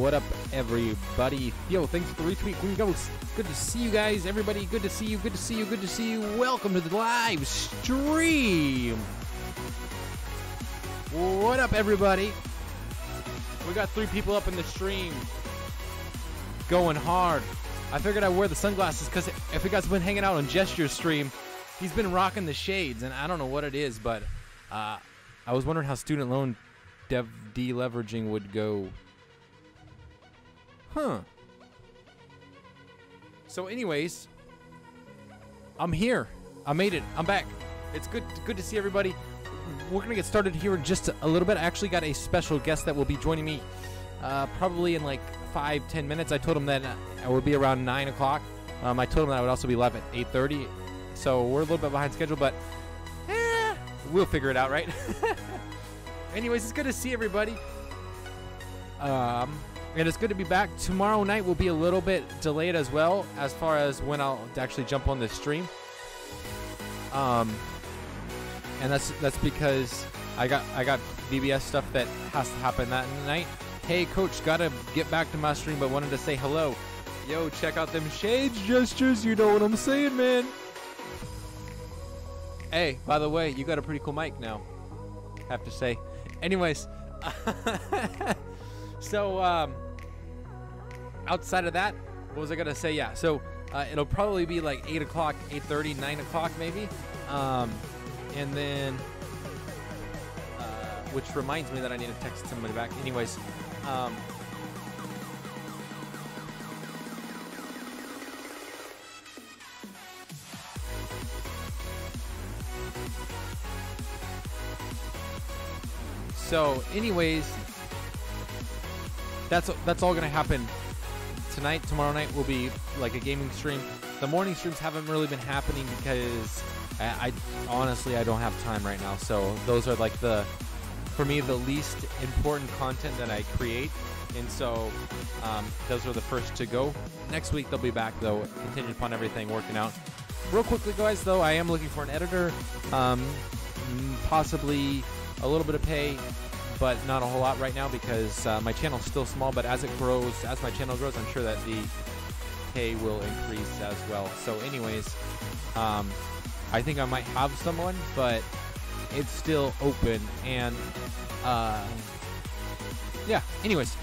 What up, everybody? Yo, thanks for the retweet. Green Ghost. Good to see you guys, everybody. Good to see you. Good to see you. Good to see you. Welcome to the live stream. What up, everybody? We got 3 people up in the stream. Going hard. I figured I'd wear the sunglasses because if you guys have been hanging out on Gesture's stream, he's been rocking the shades, and I don't know what it is, but I was wondering how student loan deleveraging would go. Huh. So anyways, I'm here. I made it. I'm back. It's good to see everybody. We're going to get started here in just a little bit. I actually got a special guest that will be joining me probably in like 5-10 minutes. I told him that I would be around 9 o'clock. I told him that I would also be live at 8:30. So we're a little bit behind schedule, but we'll figure it out, right? Anyways, it's good to see everybody. And it's good to be back. Tomorrow night will be a little bit delayed as well, as far as when I'll actually jump on the stream. And that's because I got VBS stuff that has to happen that night. Hey, Coach, gotta get back to my stream, but wanted to say hello. Yo, check out them shades gestures. You know what I'm saying, man. Hey, by the way, you got a pretty cool mic now, have to say. Anyways, so outside of that, what was I gonna say? Yeah, so it'll probably be like 8 o'clock, 8:30, 9 o'clock maybe. And then, which reminds me that I need to text somebody back. Anyways, so anyways, that's all gonna happen tonight. Tomorrow night will be like a gaming stream. The morning streams haven't really been happening because I honestly don't have time right now. So those are like for me, the least important content that I create. And so those are the first to go. Next week they'll be back though, contingent upon everything working out. Real quickly, guys, though, I am looking for an editor, possibly a little bit of pay, but not a whole lot right now because my channel's still small. But as it grows, as my channel grows, I'm sure that the pay will increase as well. So anyways, I think I might have someone, but it's still open. And yeah, anyways,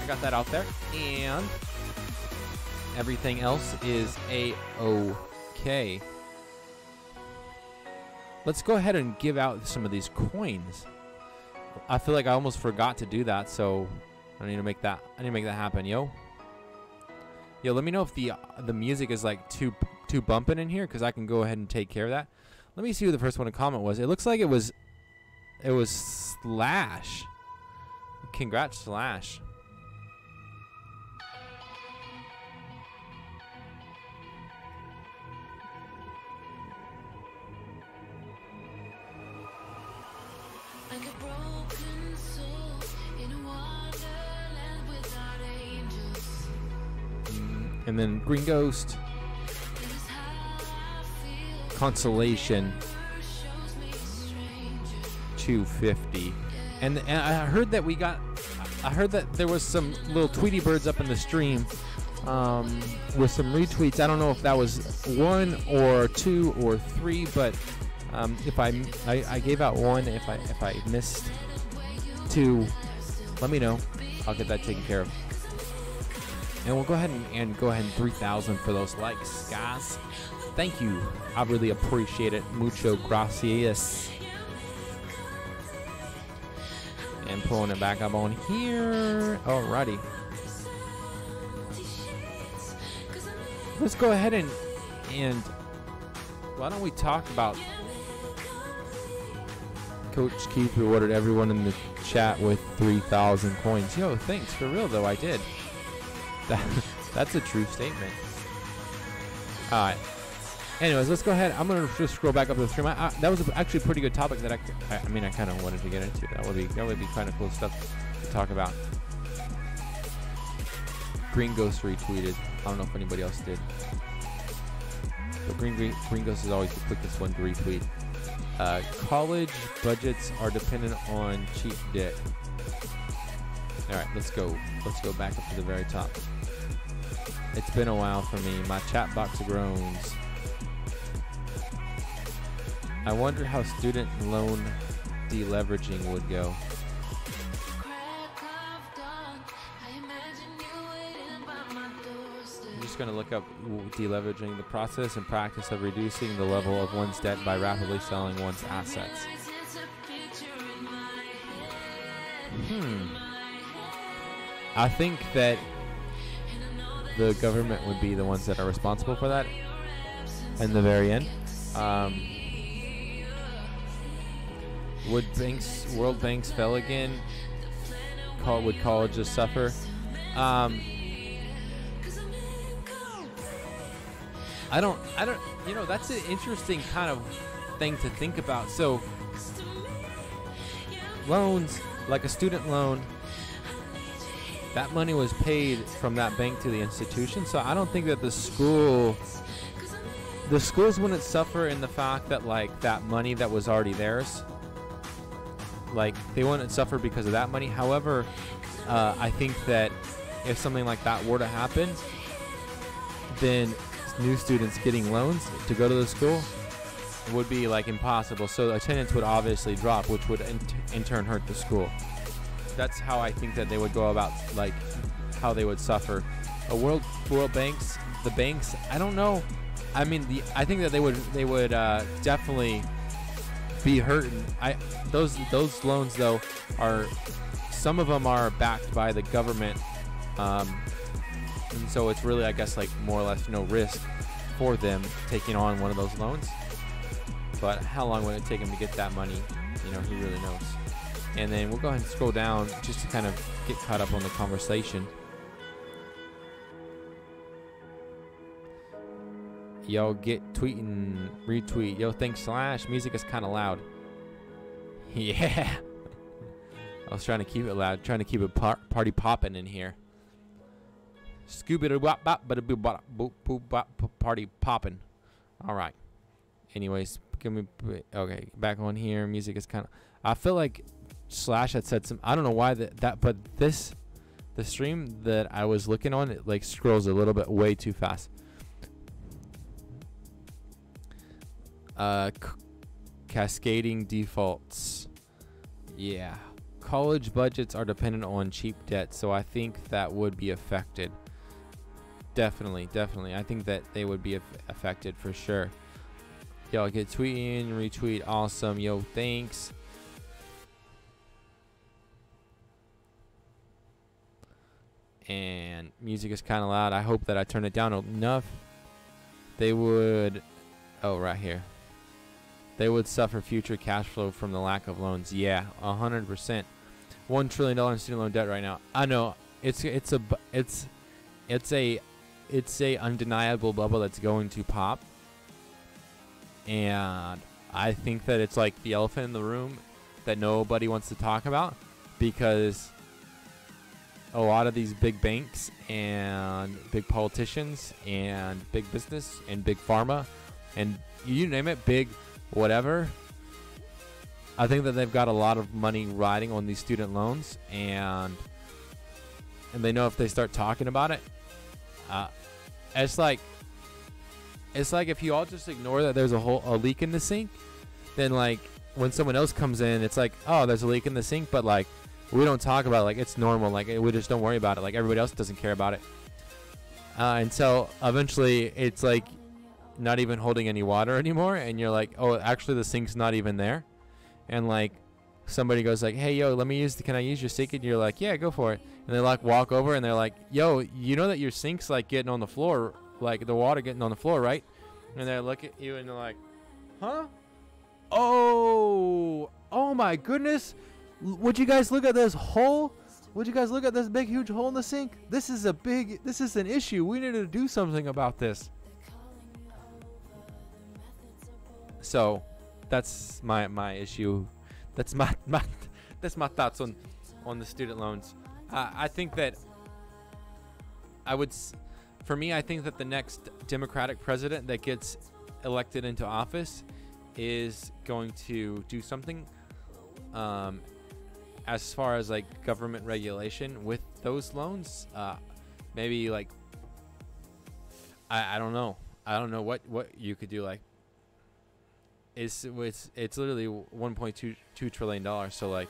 I got that out there, and everything else is a-okay. Let's go ahead and give out some of these coins. I feel like I almost forgot to do that, so I need to make that happen. Yo, let me know if the music is like too bumping in here, because I can go ahead and take care of that. Let me see who the first one to comment was. It looks like it was Slash. Congrats, Slash. Like a broken soul in a wonderland without angels. And then Green Ghost. Consolation 250. And I heard that there was some little Tweety birds up in the stream with some retweets. I don't know if that was 1 or 2 or 3, but if I gave out 1, if I missed 2, let me know. I'll get that taken care of. And we'll go ahead and 3,000 for those likes, guys. Thank you. I really appreciate it. Mucho gracias. And pulling it back up on here. Alrighty. Let's go ahead and why don't we talk about Coach Keith rewarded everyone in the chat with 3,000 coins. Yo, thanks. For real though, I did. That's a true statement. Alright. Anyways, let's go ahead. I'm gonna just scroll back up to the stream. That was actually a pretty good topic that I mean, I kind of wanted to get into. That would be kind of cool stuff to talk about. Green Ghost retweeted. I don't know if anybody else did. But Green Ghost is always the quickest one to retweet. College budgets are dependent on cheap dick. All right, let's go. Let's go back up to the very top. It's been a while for me. My chat box groans. I wonder how student loan deleveraging would go. I'm just going to look up deleveraging, the process and practice of reducing the level of one's debt by rapidly selling one's assets. I think that the government would be the ones that are responsible for that in the very end. Would world banks fail again? Would colleges suffer? I don't, you know, that's an interesting kind of thing to think about. So, loans, like a student loan, that money was paid from that bank to the institution. So I don't think that the schools wouldn't suffer in the fact that, like, that money that was already theirs, like, they wouldn't suffer because of that money. However, I think that if something like that were to happen, then new students getting loans to go to the school would be, like, impossible. So attendance would obviously drop, which would in turn hurt the school. That's how I think that they would go about, like, how they would suffer. World banks, the banks, I don't know. I mean, I think that they would definitely be hurting. Those loans, though, are, some of them are backed by the government, and so it's really, I guess, like, more or less no risk for them taking on one of those loans. But how long would it take them to get that money? You know, who really knows? And then we'll go ahead and scroll down just to kind of get caught up on the conversation. Yo, get tweeting, retweet. Yo, thanks Slash. Music is kind of loud. Yeah. I was trying to keep it loud, trying to keep it party popping in here. Party popping. All right. Anyways, okay, back on here. Music is kind of, I feel like Slash had said some, I don't know why but the stream that I was looking on, it, like, scrolls a little bit way too fast. Cascading defaults. Yeah. College budgets are dependent on cheap debt, so I think that would be affected. Definitely. I think that they would be affected for sure. Yo, get tweeting, retweet. Awesome. Yo, thanks. And music is kind of loud. I hope that I turn it down enough. They would, oh, right here. They would suffer future cash flow from the lack of loans. Yeah, 100%. $1 trillion in student loan debt right now. I know it's a undeniable bubble that's going to pop. And I think that it's like the elephant in the room that nobody wants to talk about, because a lot of these big banks and big politicians and big business and big pharma and you name it, big whatever, I think that they've got a lot of money riding on these student loans, and they know if they start talking about it, it's like if you all just ignore that there's a leak in the sink, then, like, when someone else comes in, it's like, oh, there's a leak in the sink, but, like, we don't talk about it, like it's normal, like we just don't worry about it, like everybody else doesn't care about it, until eventually it's like not even holding any water anymore, and you're like, oh, actually the sink's not even there, and, like, somebody goes like, hey, yo, can I use your sink? And you're like, yeah, go for it. And they, like, walk over and they're like, yo, you know that your sink's, like, getting on the floor, like the water getting on the floor, right? And they look at you and they're like, huh? Oh my goodness, would you guys look at this hole? Would you guys look at this big huge hole in the sink? This is an issue. We need to do something about this. So that's my issue. That's my thoughts on the student loans. I think that for me, I think that the next Democratic president that gets elected into office is going to do something. as far as like government regulation with those loans, maybe like I don't know. I don't know what you could do. Like it's literally 1.22 trillion dollars. So like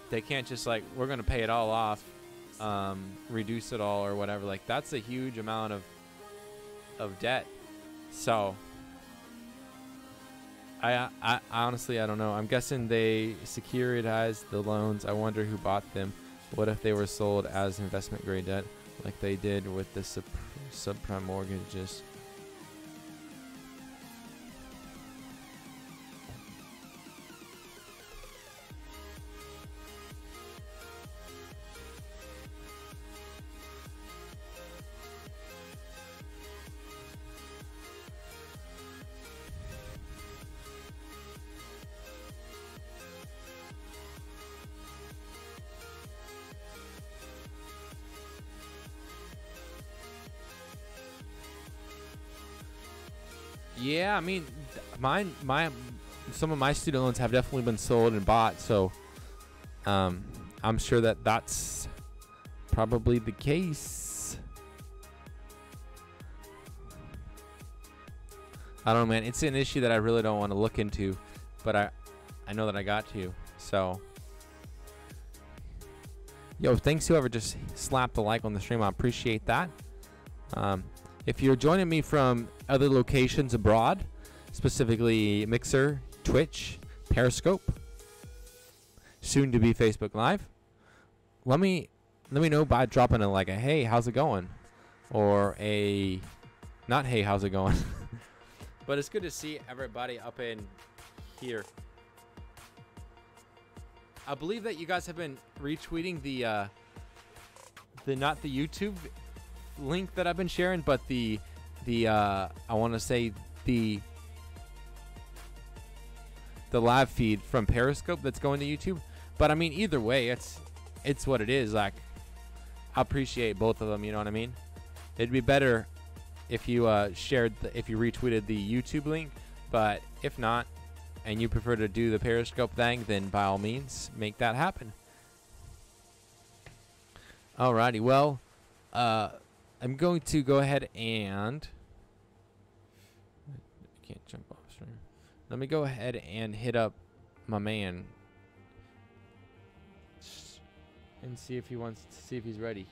they can't just like we're gonna pay it all off, reduce it all or whatever. Like that's a huge amount of debt. So I honestly I don't know. I'm guessing they securitized the loans. I wonder who bought them. What if they were sold as investment grade debt, like they did with the subprime mortgages? Yeah, I mean, some of my student loans have definitely been sold and bought, so I'm sure that that's probably the case. I don't know, man. It's an issue that I really don't want to look into, but I know that I got to. So, yo, thanks whoever just slapped the like on the stream. I appreciate that. If you're joining me from other locations abroad, specifically Mixer, Twitch, Periscope, soon to be Facebook Live, let me know by dropping a like a hey, how's it going? Or a not hey, how's it going? But it's good to see everybody up in here. I believe that you guys have been retweeting the not the YouTube link that I've been sharing, but the I want to say the live feed from Periscope that's going to YouTube. But I mean, either way, it's what it is. Like, I appreciate both of them. You know what I mean? It'd be better if you if you retweeted the YouTube link, but if not, and you prefer to do the Periscope thing, then by all means, make that happen. Alrighty, well, I'm going to go ahead and I can't jump off stream. Let me go ahead and hit up my man and see if he wants to see if he's ready.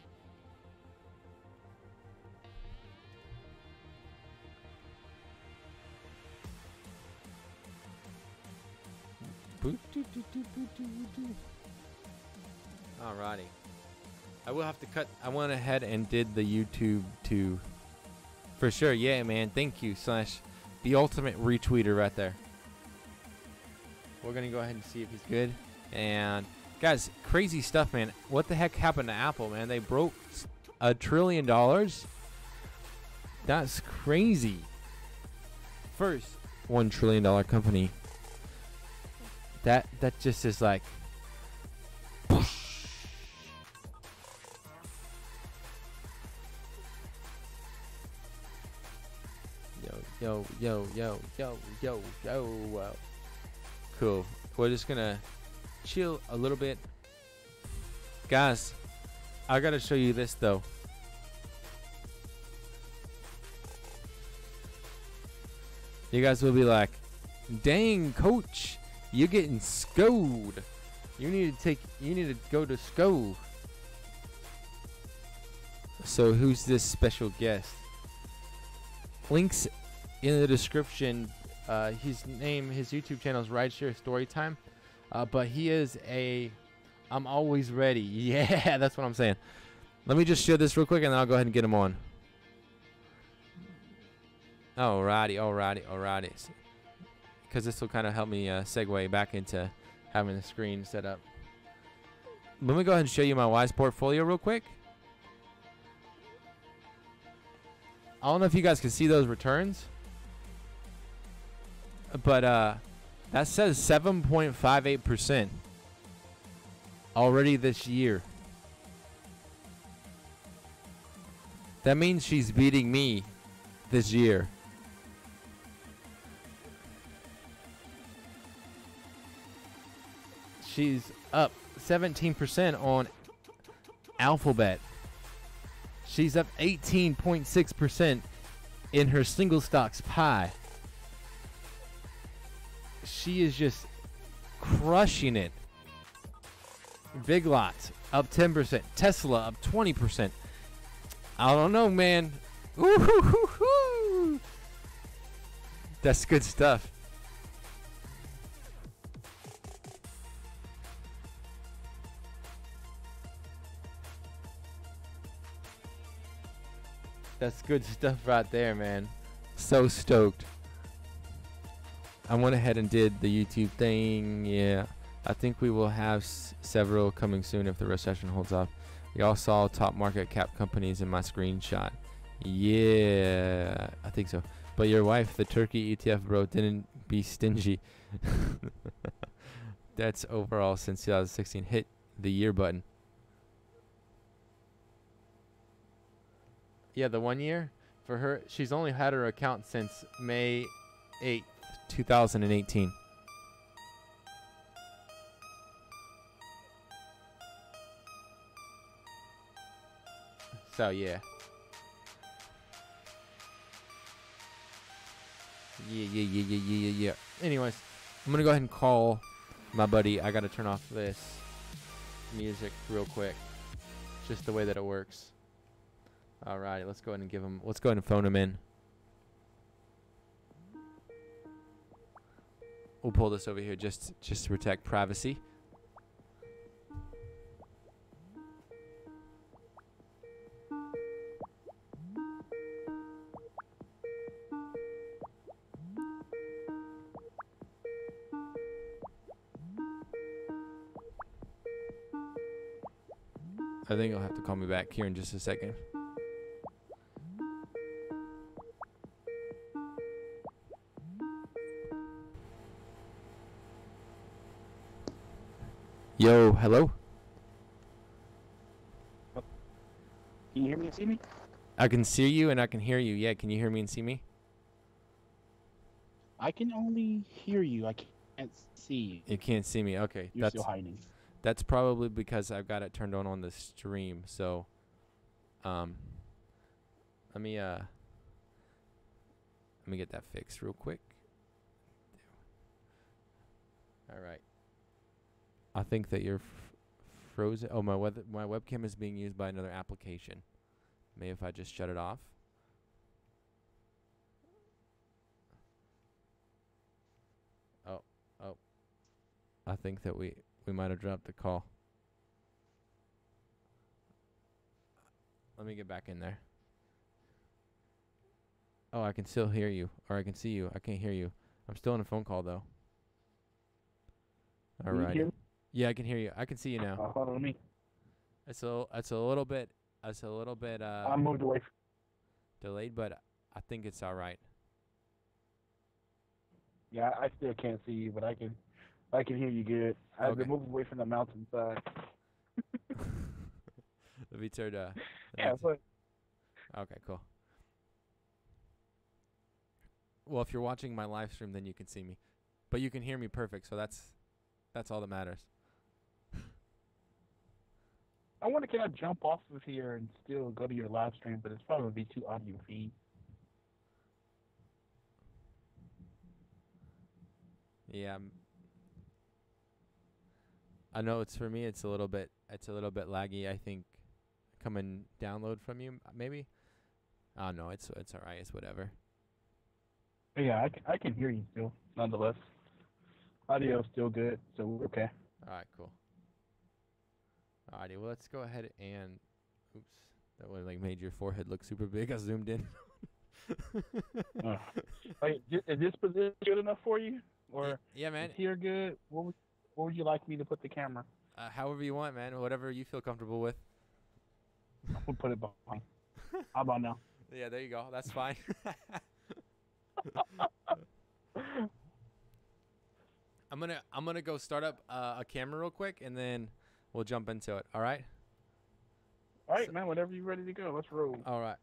Alrighty. I will have to cut. I went ahead and did the YouTube too. For sure. Yeah, man. Thank you. / the ultimate retweeter right there. We're going to go ahead and see if he's good. And guys, crazy stuff, man. What the heck happened to Apple, man? They broke $1 trillion. That's crazy. First $1 trillion company. That just is like yo. Cool. We're just gonna chill a little bit. Guys, I gotta show you this though. You guys will be like, dang, coach, you're getting schooled. You need to go to school. So who's this special guest? Links in the description. His YouTube channel is Rideshare Storytime. But he is I'm always ready. Yeah, that's what I'm saying. Let me just share this real quick and then I'll go ahead and get him on. Alrighty. Because this will kind of help me segue back into having the screen set up. Let me go ahead and show you my Wise portfolio real quick. I don't know if you guys can see those returns, but that says 7.58% already this year. That means she's beating me this year. She's up 17% on Alphabet. She's up 18.6% in her single stocks pie. She is just crushing it. Big Lots up 10%. Tesla up 20%. I don't know, man. Ooh-hoo-hoo-hoo. That's good stuff. That's good stuff right there, man. So stoked. I went ahead and did the YouTube thing. Yeah. I think we will have several coming soon if the recession holds off. Y'all saw top market cap companies in my screenshot. Yeah, I think so. But your wife, the turkey ETF bro, didn't be stingy. That's overall since 2016. Hit the year button. Yeah, the 1 year for her. She's only had her account since May 8th, 2018. So yeah. Yeah. Anyways, I'm gonna go ahead and call my buddy. I gotta turn off this music real quick. Just the way that it works. Alrighty, let's go ahead and let's go ahead and phone him in. We'll pull this over here just to protect privacy. I think you'll have to call me back here in just a second. Yo, hello? Can you hear me and see me? I can see you and I can hear you. Yeah, can you hear me and see me? I can only hear you. I can't see you. You can't see me. Okay. You're still hiding. That's probably because I've got it turned on the stream. So, let me get that fixed real quick. All right. I think that you're frozen. Oh, my webcam is being used by another application. Maybe if I just shut it off. Oh. I think that we might have dropped the call. Let me get back in there. Oh, I can still hear you, or I can see you. I can't hear you. I'm still on a phone call though. All right. Yeah, I can hear you. I can see you now. Follow me. It's a little bit I moved away. Delayed, but I think it's all right. Yeah, I still can't see you, but I can hear you good. I had to move away from the mountainside. Let me turn. Yeah, but okay, cool. Well, if you're watching my live stream, then you can see me, but you can hear me perfect. So that's all that matters. I wonder, can I jump off of here and still go to your live stream? But it's probably be too audio feed. Yeah. I know it's for me. It's a little bit laggy. I think coming download from you maybe. Oh no, it's all right. It's whatever. Yeah, I can hear you still, nonetheless. Audio's still good, so we're okay. All right, cool. Alrighty, well let's go ahead and oops, that would like made your forehead look super big. I zoomed in. Wait, is this position good enough for you? Or yeah, man. Is here good? What would you like me to put the camera? However you want, man. Whatever you feel comfortable with. We'll put it behind. How about now? Yeah, there you go. That's fine. I'm gonna go start up a camera real quick, and then we'll jump into it. All right. All right, man. Whenever you're ready to go, let's roll. All right.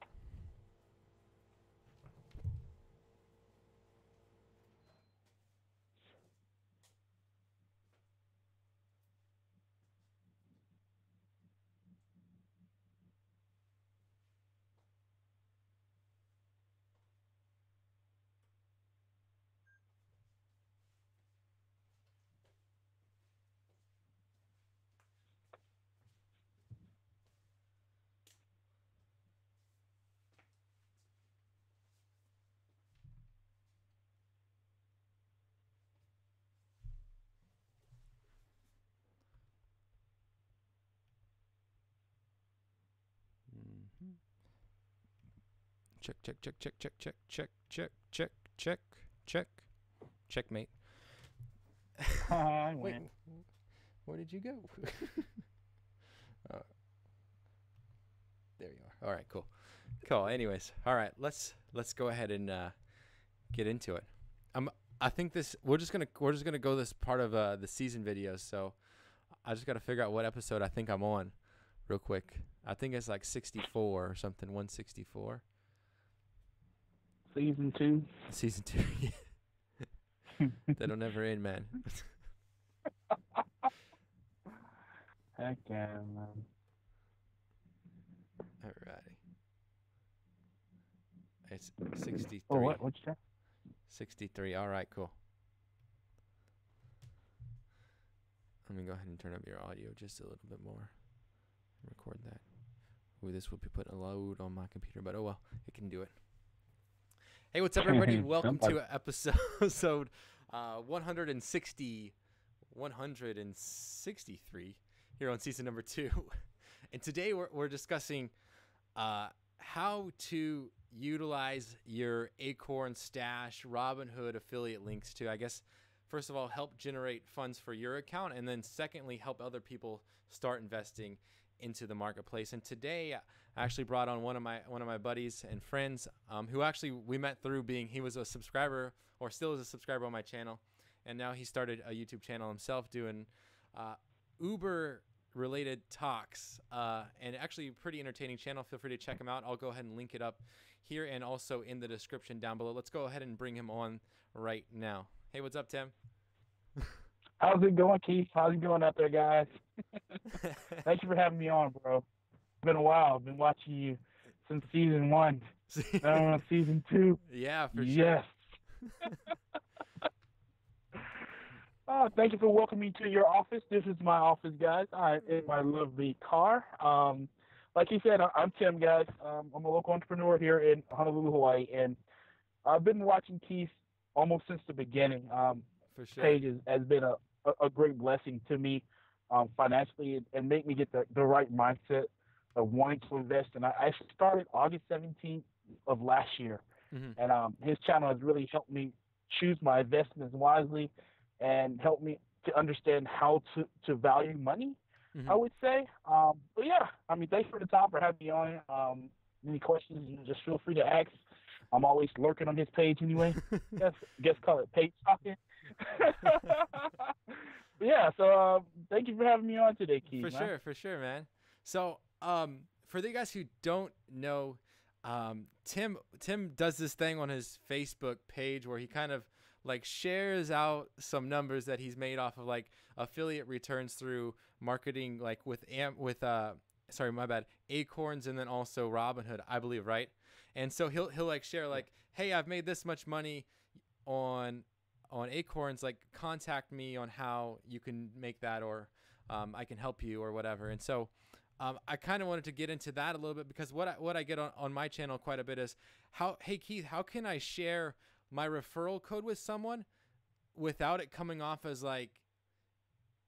Check, check, check, check, check, check, check, check, check, check, check. Checkmate. I Wait, win. where did you go? There you are. All right, cool. Cool. Anyways, all right, let's go ahead and get into it. I think we're just gonna go this part of the season videos. So I just got to figure out what episode I think I'm on, real quick. I think it's like 64 or something. 164. Season 2. Season 2. That'll never end, man. Heck yeah, man. Alrighty. It's 63. Oh, what'd you say? 63. All right, cool. Let me go ahead and turn up your audio just a little bit more. Record that. Ooh, this will be putting a load on my computer, but oh well, it can do it. Hey, what's up, everybody? Welcome to episode 163 here on season number 2. And today we're discussing how to utilize your Acorn Stash Robinhood affiliate links to, I guess, first of all, help generate funds for your account, and then secondly, help other people start investing into the marketplace. And today I actually brought on one of my buddies and friends who actually we met through he was a subscriber, or still is a subscriber on my channel, and now he started a YouTube channel himself doing Uber related talks, and actually a pretty entertaining channel. Feel free to check him out. I'll go ahead and link it up here and also in the description down below. Let's go ahead and bring him on right now. Hey, what's up, Tim? How's it going, Keith? How's it going out there, guys? Thank you for having me on, bro. It's been a while. I've been watching you since season 1. Now we're on season 2. Yeah, for sure. Yes. Thank you for welcoming me to your office. This is my office, guys. I'm in my lovely car. Like you said, I'm Tim, guys. I'm a local entrepreneur here in Honolulu, Hawaii, and I've been watching Keith almost since the beginning. For sure. Page has been a great blessing to me financially, and make me get the right mindset of wanting to invest. And I started August 17th of last year, and his channel has really helped me choose my investments wisely and helped me to understand how to value money, I would say. But yeah, I mean, thanks for the time for having me on. Any questions, you just feel free to ask. I'm always lurking on his page anyway. Guess call it page talking. Yeah, so thank you for having me on today, Keith. For sure, man. So for the guys who don't know, Tim does this thing on his Facebook page where he kind of like shares out some numbers that he's made off of like affiliate returns through marketing, like with Acorns, and then also Robinhood, I believe, right? And so he'll like share like, hey, I've made this much money on Acorns, like contact me on how you can make that, or I can help you or whatever. And so I kind of wanted to get into that a little bit, because what I get on my channel quite a bit is hey Keith, how can I share my referral code with someone without it coming off as like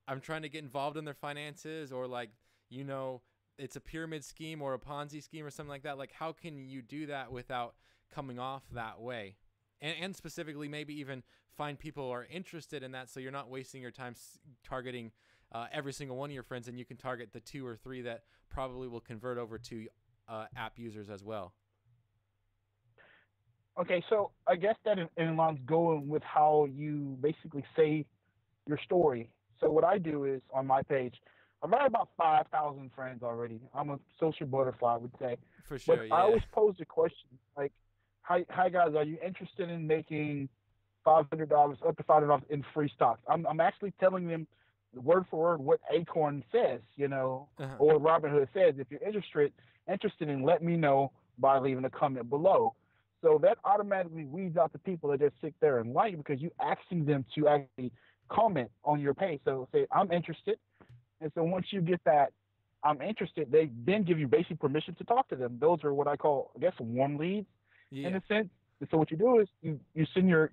I'm trying to get involved in their finances, or like, you know, it's a pyramid scheme or a Ponzi scheme or something like that. Like, how can you do that without coming off that way? And specifically, maybe even find people who are interested in that, so you're not wasting your time targeting every single one of your friends, and you can target the 2 or 3 that probably will convert over to app users as well. Okay, so I guess that in line's going with how you basically say your story. So what I do is, on my page, I've got about 5,000 friends already. I'm a social butterfly, I would say. For sure, but yeah. I always pose the question, like, hi guys, are you interested in making $500, up to $500 in free stocks? I'm actually telling them word for word what Acorn says, you know, or Robinhood says. If you're interested in, let me know by leaving a comment below. So that automatically weeds out the people that just sit there and like, because you asking them to actually comment on your page. So say, I'm interested. And so once you get that, I'm interested, they then give you basic permission to talk to them. Those are what I call, I guess, warm leads in a sense. And so what you do is you send your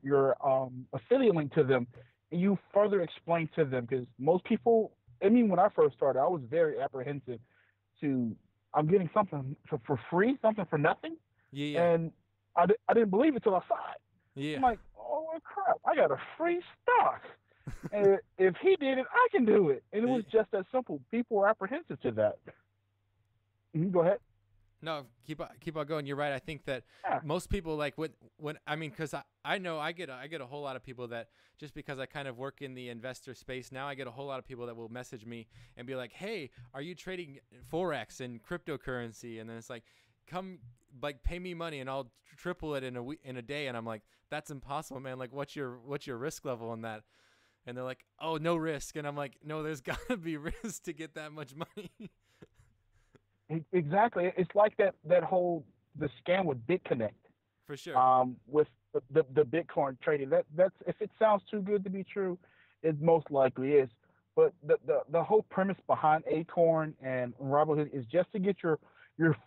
affiliate link to them, and you further explain to them, because most people, I mean, when I first started, I was very apprehensive to, I'm getting something for free, something for nothing. Yeah, yeah, And I didn't believe it till I saw it. yeah. I'm like, oh crap, I got a free stock. And if he did it, I can do it. And it was just that simple. People were apprehensive to that. Go ahead. No, keep on going. You're right. I think that Yeah. most people like when I mean, because I know I get a whole lot of people that just because I kind of work in the investor space now, I get a whole lot of people that will message me and be like, "Hey, are you trading forex and cryptocurrency?" And then it's like, "Come, like, pay me money and I'll triple it in a day." And I'm like, "That's impossible, man. Like, what's your risk level on that?" And they're like, "Oh, no risk." And I'm like, "No, there's got to be risk to get that much money." Exactly. It's like that whole the scam with BitConnect. For sure. With the Bitcoin trading. That's if it sounds too good to be true, it most likely is. But the whole premise behind Acorn and Robinhood is just to get your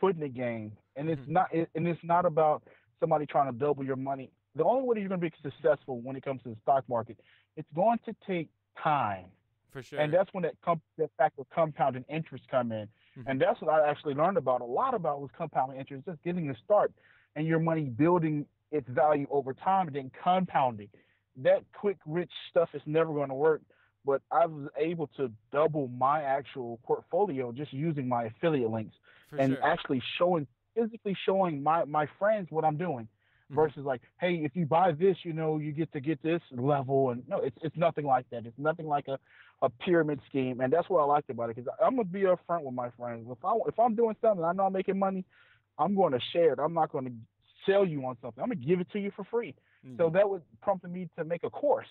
foot in the game, and it's not about somebody trying to double your money. The only way you're going to be successful when it comes to the stock market, it's going to take time. For sure. And that's when that factor of compounding interest come in. And that's what I actually learned a lot about was compounding interest, just getting a start and your money building its value over time and then compounding. That quick, rich stuff is never going to work. But I was able to double my actual portfolio just using my affiliate links For and sure. actually physically showing my friends what I'm doing. Versus like, hey, if you buy this, you get to get this level, and no, it's nothing like that. It's nothing like a pyramid scheme, and that's what I liked about it. Because I'm gonna be upfront with my friends. If I'm doing something, I know I'm making money, I'm going to share it. I'm not going to sell you on something. I'm gonna give it to you for free. So that would prompt me to make a course,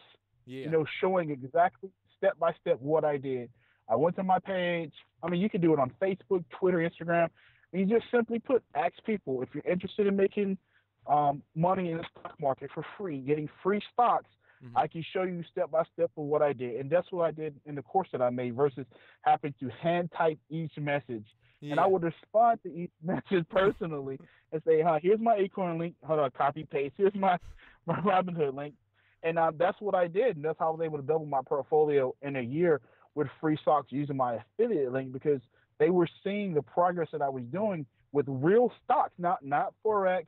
Yeah. showing exactly step by step what I did. I went to my page. I mean, you can do it on Facebook, Twitter, Instagram. And you just simply ask people if you're interested in making money in the stock market for free, getting free stocks. I can show you step by step of what I did, and that's what I did in the course that I made. Versus having to hand type each message, and I would respond to each message personally and say, here's my Acorn link. Hold on, copy paste. Here's my Robinhood link, and that's what I did, and that's how I was able to double my portfolio in a year with free stocks using my affiliate link because they were seeing the progress that I was doing with real stocks, not forex.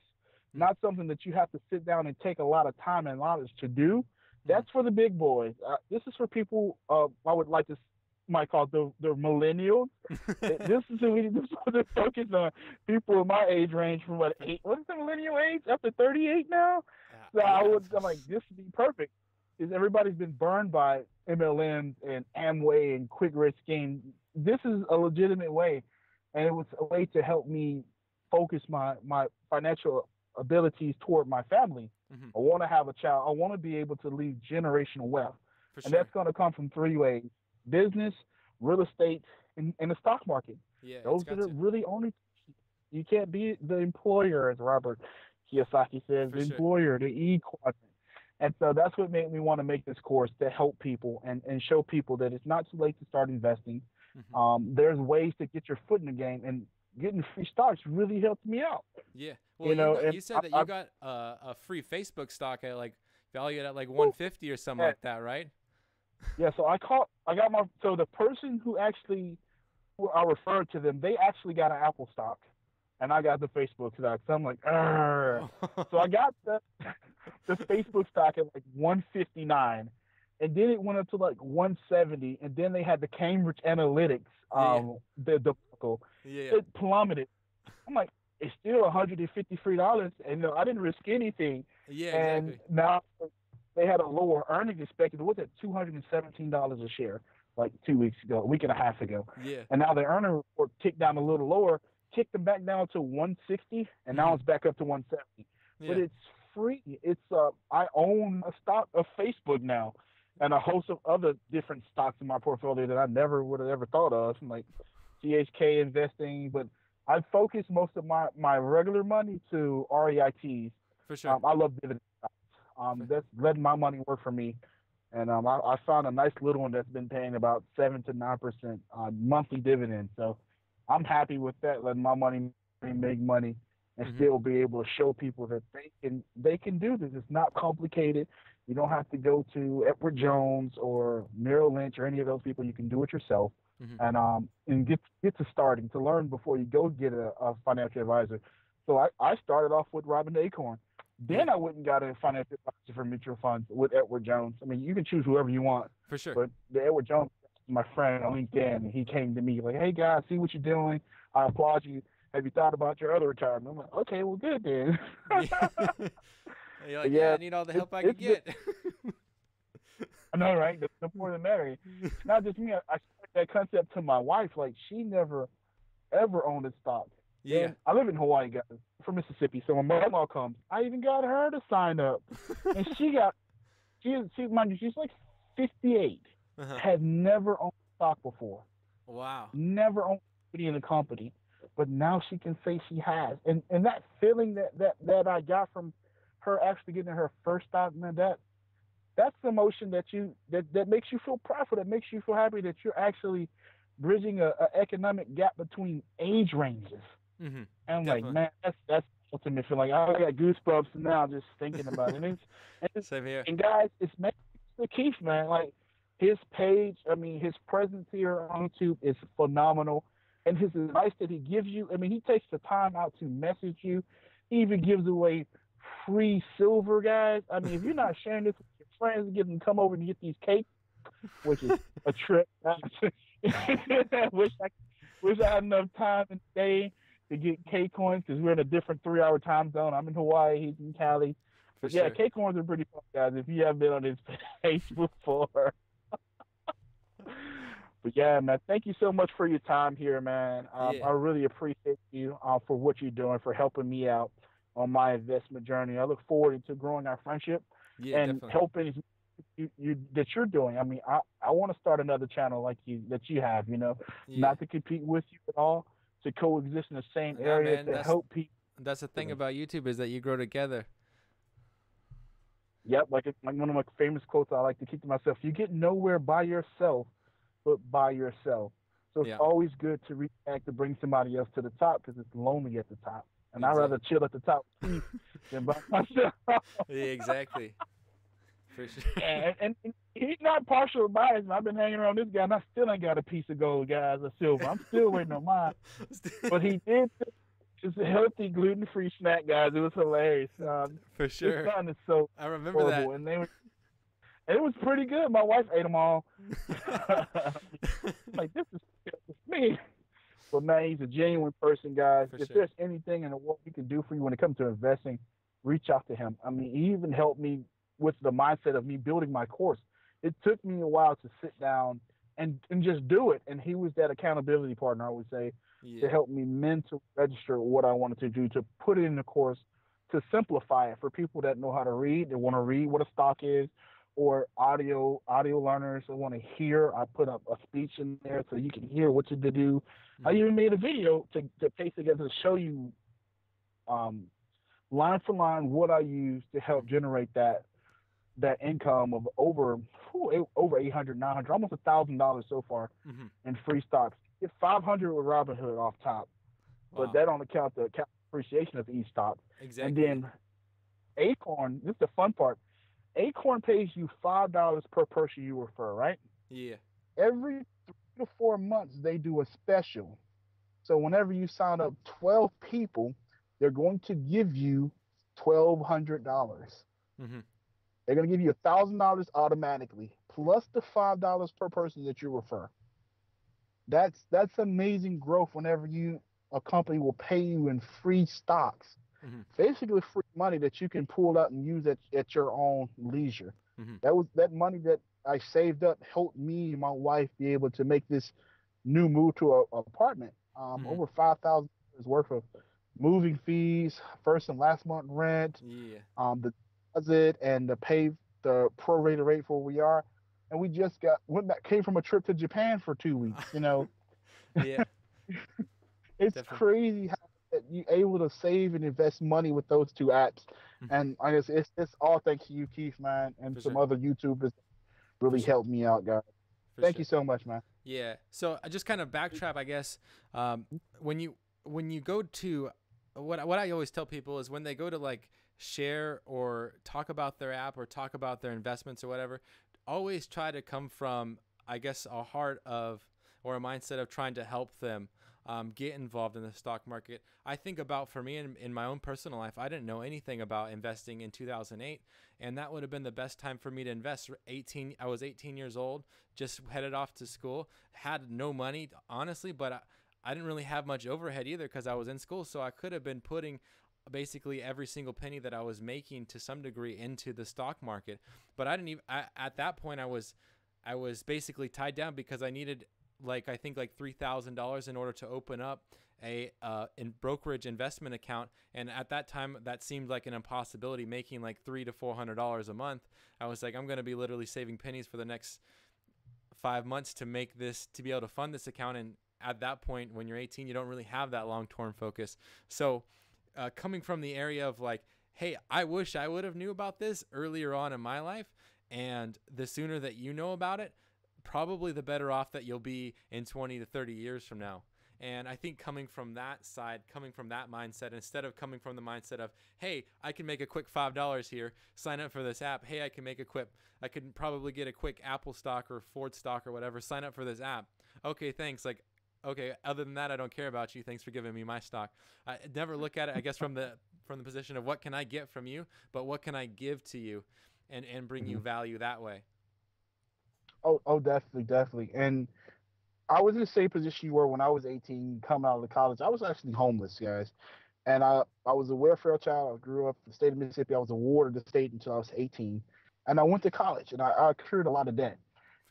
Not something that you have to sit down and take a lot of time and knowledge to do. That's for the big boys. This is for people I would like to might call the millennials. This is what they're focused on. People in my age range from what's the millennial age? Up to 38 now? So I'm like, this would be perfect. Is everybody's been burned by MLMs and Amway and quick rich schemes. This is a legitimate way, and it was a way to help me focus my financial abilities toward my family. I want to have a child. I want to be able to leave generational wealth. And that's going to come from three ways: business, real estate, and the stock market. Yeah, Those are the really only. You can't be the employer, as Robert Kiyosaki says, the employer, the E quadrant. And so that's what made me want to make this course to help people and show people that it's not too late to start investing. There's ways to get your foot in the game, and getting free stocks really helped me out. Yeah. Well, you said that you got a free Facebook stock at valued at like 150 or something like that, right? Yeah. So the person who actually, I referred to them, they actually got an Apple stock, and I got the Facebook stock. So I'm like, so I got the Facebook stock at like 159, and then it went up to like 170, and then they had the Cambridge Analytics, the debacle. It plummeted. I'm like, it's still $153, and I didn't risk anything. Yeah, and exactly. now they had a lower earnings expected. It was at $217 a share, like 2 weeks ago, a week and a half ago. Yeah. And now the earning report ticked down a little lower, kicked them back down to 160, and now it's back up to 170. Yeah. But it's free. It's I own a stock of Facebook now, and a host of other different stocks in my portfolio that I never would have ever thought of, like CHK investing, but I focus most of my regular money to REITs. For sure. I love dividend stocks. That's letting my money work for me. And I found a nice little one that's been paying about 7 to 9% monthly dividends. So I'm happy with that, letting my money make money and still be able to show people that they can do this. It's not complicated. You don't have to go to Edward Jones or Merrill Lynch or any of those people. You can do it yourself. And get to starting, to learn before you go get a financial advisor. So I started off with robbing the acorn. Then I went and got a financial advisor for mutual funds with Edward Jones. I mean, you can choose whoever you want, For sure. but the Edward Jones is my friend on LinkedIn, and he came to me like, "Hey guys, see what you're doing. I applaud you. Have you thought about your other retirement?" I'm like, "Okay, well, good then." Yeah. You're like, Yeah, I need all the help I can it's good. get. I know, right? The more the merrier. Not just me. I started that concept to my wife. Like, she never ever owned a stock. Yeah. And I live in Hawaii, guys, from Mississippi. So when mother-in-law comes, I even got her to sign up, and mind you, she's like 58, had never owned stock before, Wow. never owned equity in a company, but now she can say she has. And that feeling that I got from her actually getting her first stock, man, that's the emotion that makes you feel proud, that makes you feel happy that you're actually bridging a economic gap between age ranges. Mm-hmm. And I'm Definitely. like, man, that's ultimate feeling. I got goosebumps now just thinking about it. Same here. And guys, it's Mr. Keith, man. Like, his page, I mean, his presence here on YouTube is phenomenal. And his advice that he gives you, I mean, he takes the time out to message you. He even gives away free silver, guys. I mean, if you're not sharing this with your friends, get them to come over and get these cakes, which is a trip. wish I had enough time in the day to get KCoins, because we're in a different 3-hour time zone. I'm in Hawaii, he's in Cali. But yeah, KCoins are pretty fun, guys, if you haven't been on his page before. But yeah, man, thank you so much for your time here, man. I really appreciate you for what you're doing, for helping me out on my investment journey. I look forward to growing our friendship and helping you that you're doing. I mean, I want to start another channel like you have, not to compete with you at all, to coexist in the same area, to help people. That's the thing about YouTube, is that you grow together. Yep, like one of my famous quotes I like to keep to myself: "You get nowhere by yourself, but by yourself." So it's always good to reach back to bring somebody else to the top, because it's lonely at the top. And I'd rather chill at the top with Keith than by myself. Yeah, exactly. For sure. And he's not partial or biased. I've been hanging around this guy, and I still ain't got a piece of gold, guys, or silver. I'm still waiting on mine. But he did. It's a healthy, gluten-free snack, guys. It was hilarious. For sure. His son is so I remember horrible, that. and it was pretty good. My wife ate them all. Like, this is me. But man, he's a genuine person, guys. If there's anything in the world he can do for you when it comes to investing, reach out to him. I mean, he even helped me with the mindset of me building my course. It took me a while to sit down and just do it. And he was that accountability partner, I would say, to help me mentally register what I wanted to do, to put it in the course, to simplify it for people that know how to read, that want to read what a stock is, or audio learners that want to hear. I put up a speech in there so you can hear what to do. I even made a video to paste together to show you line for line what I use to help generate that income of over 800, 900, almost $1,000 so far in free stocks. Get 500 with Robinhood off top, but that don't account the appreciation of each stock. Exactly. And then Acorn, this is the fun part. Acorn pays you $5 per person you refer, right? Yeah. Every 3 to 4 months, they do a special. So whenever you sign up 12 people, they're going to give you $1,200. They're going to give you $1,000 automatically, plus the $5 per person that you refer. That's amazing growth. Whenever a company will pay you in free stocks, basically free money that you can pull out and use at your own leisure. That money that I saved up helped me and my wife be able to make this new move to an apartment. Over $5,000 worth of moving fees, first and last month rent, the deposit, and the prorated rate for where we are. And we just came from a trip to Japan for 2 weeks. Yeah. It's crazy how you're able to save and invest money with those two apps. And I guess it's all thanks to you, Keith, man, and some other YouTubers really helped me out, guys. Thank you so much, man. Yeah. So I just kind of backtrap, I guess. When you go to what I always tell people is, when they go to like share or talk about their app or talk about their investments or whatever, always try to come from, I guess, a heart of, or a mindset of trying to help them. get involved in the stock market. I think about, for me in my own personal life, I didn't know anything about investing in 2008, and that would have been the best time for me to invest. I was 18 years old, just headed off to school, had no money, honestly, but I didn't really have much overhead either because I was in school, so I could have been putting basically every single penny that I was making to some degree into the stock market. But I didn't even, at that point, I was basically tied down because I needed I think $3,000 in order to open up a in brokerage investment account, and at that time that seemed like an impossibility, making like $300 to $400 a month. I was like, I'm going to be literally saving pennies for the next 5 months to make this, to be able to fund this account. And at that point, when you're 18, you don't really have that long-term focus. So coming from the area of like, hey, I wish I would have knew about this earlier on in my life, and the sooner that you know about it, probably the better off that you'll be in 20 to 30 years from now. And I think coming from that side, coming from that mindset, instead of coming from the mindset of, hey, I can make a quick $5 here, sign up for this app. Hey, I could probably get a quick Apple stock or Ford stock or whatever, sign up for this app. Okay, thanks. Like, okay, other than that, I don't care about you. Thanks for giving me my stock. I never look at it, I guess, from the position of what can I get from you, but what can I give to you and bring you value that way. Oh, definitely. And I was in the same position you were when I was 18, coming out of college. I was actually homeless, guys. And I was a welfare child. I grew up in the state of Mississippi. I was a ward of the state until I was 18. And I went to college, and I accrued a lot of debt.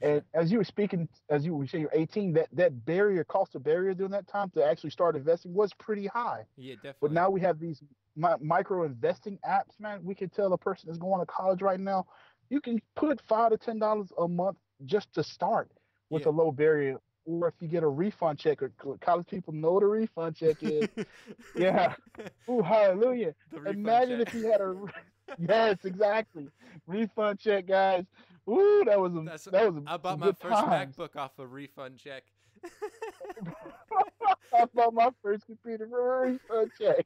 For And sure. as you were speaking, as you were saying you're 18, that cost of barrier during that time to actually start investing was pretty high. Yeah, But definitely. now we have these micro investing apps, man. We can tell a person is going to college right now, you can put $5 to $10 a month just to start with Yeah. a low barrier. Or if you get a refund check, or college people know what a refund check is. Yeah. Ooh, hallelujah. The refund Imagine check. if you had yes, exactly. Refund check, guys. Ooh, That's that was I bought some my good first times. MacBook off a refund check. I bought my first computer for a refund check.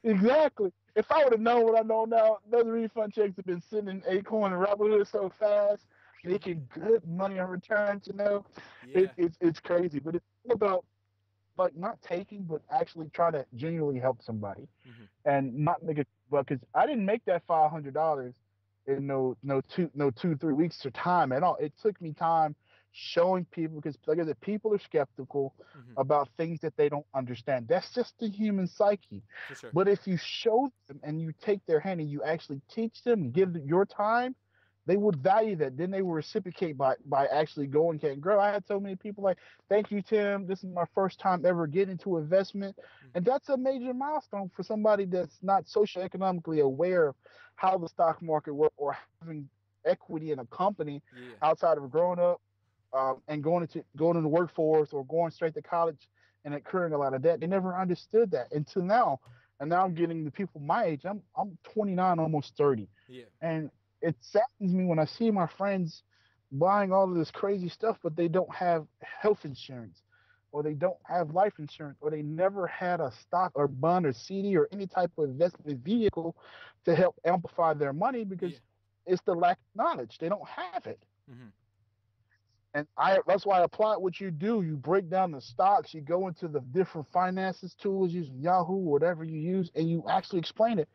Exactly. If I would have known what I know now, those refund checks have been sitting in Acorn and Robinhood so fast, making good money on returns. Yeah. It's crazy, but it's all about like not taking, but actually trying to genuinely help somebody Hmm. and not make it. But because I didn't make that $500 in no 2 3 weeks of time at all. It took me time showing people because, like I said, people are skeptical Hmm. about things that they don't understand. That's just the human psyche. For sure. But if you show them and you take their hand and you actually teach them, give them your time, they would value that. Then they will reciprocate by actually going and grow. I had so many people like, "Thank you, Tim. This is my first time ever getting into investment," Hmm. and that's a major milestone for somebody that's not socioeconomically aware of how the stock market works or having equity in a company Yeah. outside of growing up and going into the workforce or going straight to college and incurring a lot of debt. They never understood that until now. And now I'm getting the people my age. I'm 29, almost 30, Yeah. and it saddens me when I see my friends buying all of this crazy stuff, but they don't have health insurance, or they don't have life insurance, or they never had a stock or bond or CD or any type of investment vehicle to help amplify their money Yeah. because it's the lack of knowledge. They don't have it. Hmm. And that's why I applaud what you do. You break down the stocks, you go into the different finances tools using Yahoo, whatever you use, and you actually explain it.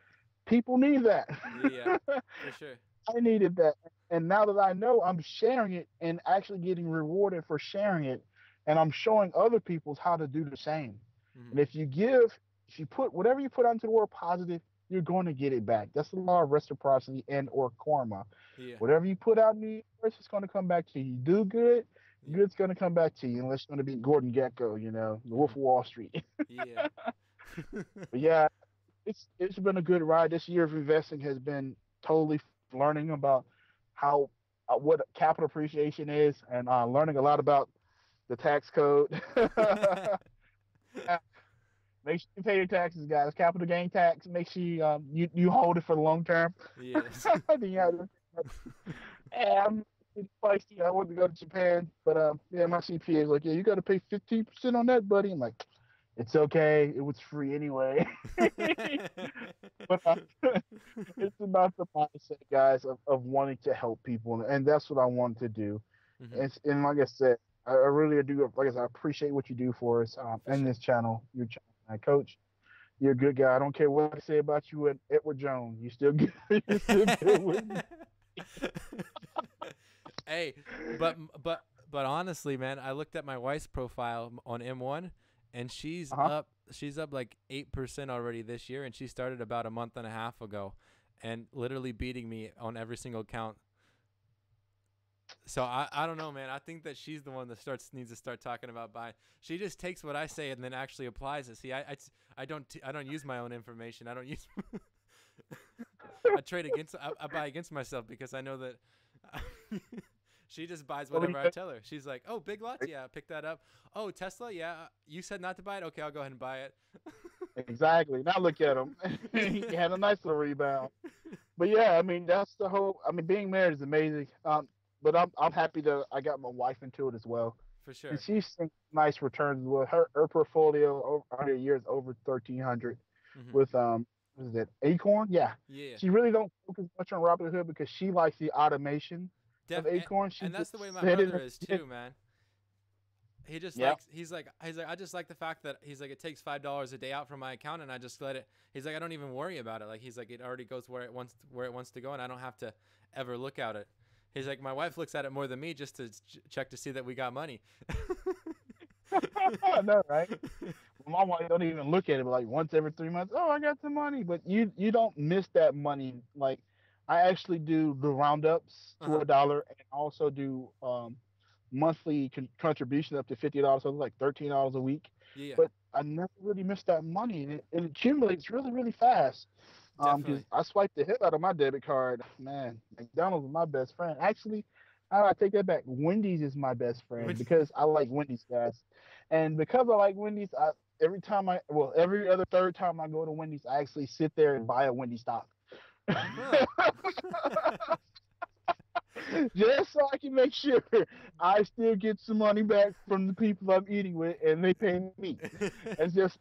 People need that. Yeah. For sure. I needed that. And now that I know, I'm sharing it and actually getting rewarded for sharing it. And I'm showing other people how to do the same. Hmm. And if you put whatever you put out into the world positive, you're going to get it back. That's the law of reciprocity and or karma. Yeah. Whatever you put out in the universe, it's going to come back to you. You do good, Yeah. good's going to come back to you, unless it's going to be Gordon Gecko, the Wolf Hmm. of Wall Street. Yeah. But yeah, it's been a good ride. This year of investing has been totally learning about how what capital appreciation is, and learning a lot about the tax code. Make sure you pay your taxes, guys. Capital gain tax. Make sure you hold it for the long term. Yes. Then you have it's feisty. I wanted to go to Japan, but yeah, my CPA is like, yeah, you got to pay 15% on that, buddy. I'm like, it's okay. It was free anyway. But it's about the mindset, guys, of wanting to help people, and that's what I wanted to do. Hmm. And like I said, I really do. Like I said, I appreciate what you do for us For and sure. this channel. Your channel, Coach. You're a good guy. I don't care what I say about you and Edward Jones. You still good. You still good with me. Hey, but honestly, man, I looked at my wife's profile on M1, and Uh-huh. she's up like 8% already this year, and she started about a month and a half ago, and literally beating me on every single count. So I don't know, man. I think that she's the one that needs to start talking about buying. She just takes what I say and then actually applies it. See, I don't use my own information. I don't use. I trade against. I buy against myself because I know that. She just buys whatever I tell her. She's like, "Oh, big lots, yeah, pick that up. Oh, Tesla, yeah, you said not to buy it. Okay, I'll go ahead and buy it." Exactly. Now look at him. He had a nice little rebound. But yeah, I mean that's the whole. I mean, being married is amazing. But I'm happy that I got my wife into it as well, For and sure. she's seen nice returns as well. Her portfolio over 100 years over 1,300 Hmm. with what is it Acorn? Yeah, Yeah, she really don't focus much on Robinhood because she likes the automation of and, Acorn. She and just that's the way my set brother it. is too, man. He just Yeah. likes. He's like I just like the fact that he's like it takes $5 a day out from my account, and I just let it. He's like I don't even worry about it. Like he's like it already goes where it wants to go, and I don't have to ever look at it. He's like my wife looks at it more than me just to check to see that we got money. I know, right? My wife don't even look at it, but like once every 3 months. Oh, I got some money, but you don't miss that money. Like I actually do the roundups to Uh-huh. $1, and also do monthly contribution up to $50, so it's like $13 a week. Yeah, But I never really miss that money, and it accumulates really, really fast. Because definitely. I swiped the hell out of my debit card. Man, McDonald's is my best friend. Actually, I take that back. Wendy's is my best friend because I like Wendy's, guys, and because I like Wendy's, every other third time I go to Wendy's, I actually sit there and buy a Wendy's stock. Huh. Just so I can make sure I still get some money back from the people I'm eating with, and they pay me. That's just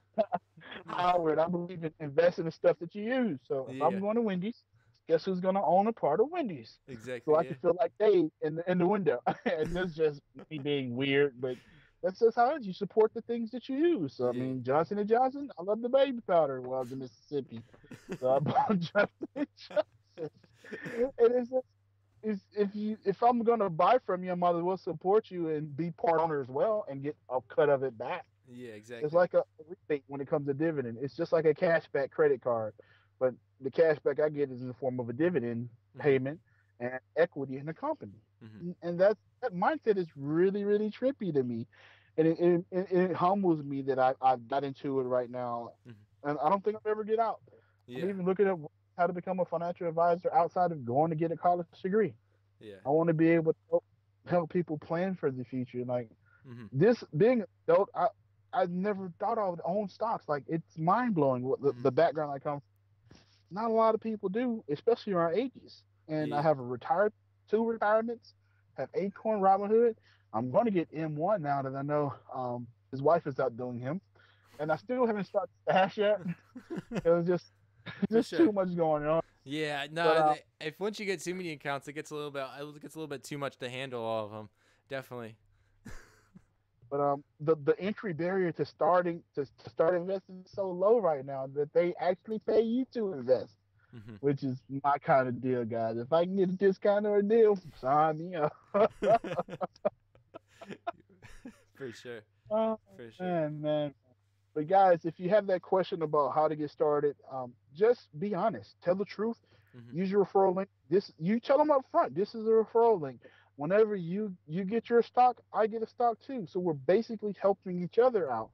how I believe in investing in stuff that you use. So if I'm Yeah, going to Wendy's, guess who's going to own a part of Wendy's? So I exactly. can feel like Dave in the window. And that's just me being weird, but that's just how it is. You support the things that you use. So I Yeah, mean, Johnson and Johnson, I love the baby powder when I was in Mississippi. So I bought Johnson and Johnson. And it's just if I'm gonna buy from you, I might as well support you and be part owner as well and get a cut of it back. yeah, It's exactly. like a rebate when it comes to dividend. It's just like a cashback credit card, but the cashback I get is in the form of a dividend Hmm. payment and equity in the company. Hmm. And that mindset is really, really trippy to me, and it humbles me that I've got into it right now, Hmm. and I don't think I'll ever get out. I'm Yeah, even looking at how to become a financial advisor outside of going to get a college degree. yeah. I want to be able to help people plan for the future. Like Hmm. this being an adult, I never thought I would own stocks. Like it's mind blowing what Hmm. the background I come from. Not a lot of people do, especially around 80s. And I Yeah. have a retired two retirements, have Acorn Robinhood. I'm going to get M1 now that I know his wife is outdoing him, and I still haven't started Stash yet. It was just For just too sure. much going on. Yeah, But no. If once you get too many accounts, it gets a little bit too much to handle all of them. Definitely. the entry barrier to start investing is so low right now that they actually pay you to invest, Hmm. which is my kind of deal, guys. If I can get a discount or a deal, sign me up. For sure. Oh For sure. man. But guys, if you have that question about how to get started, just be honest. Tell the truth. Hmm. Use your referral link. This you tell them up front. This is a referral link. Whenever you get your stock, I get a stock too. So we're basically helping each other out.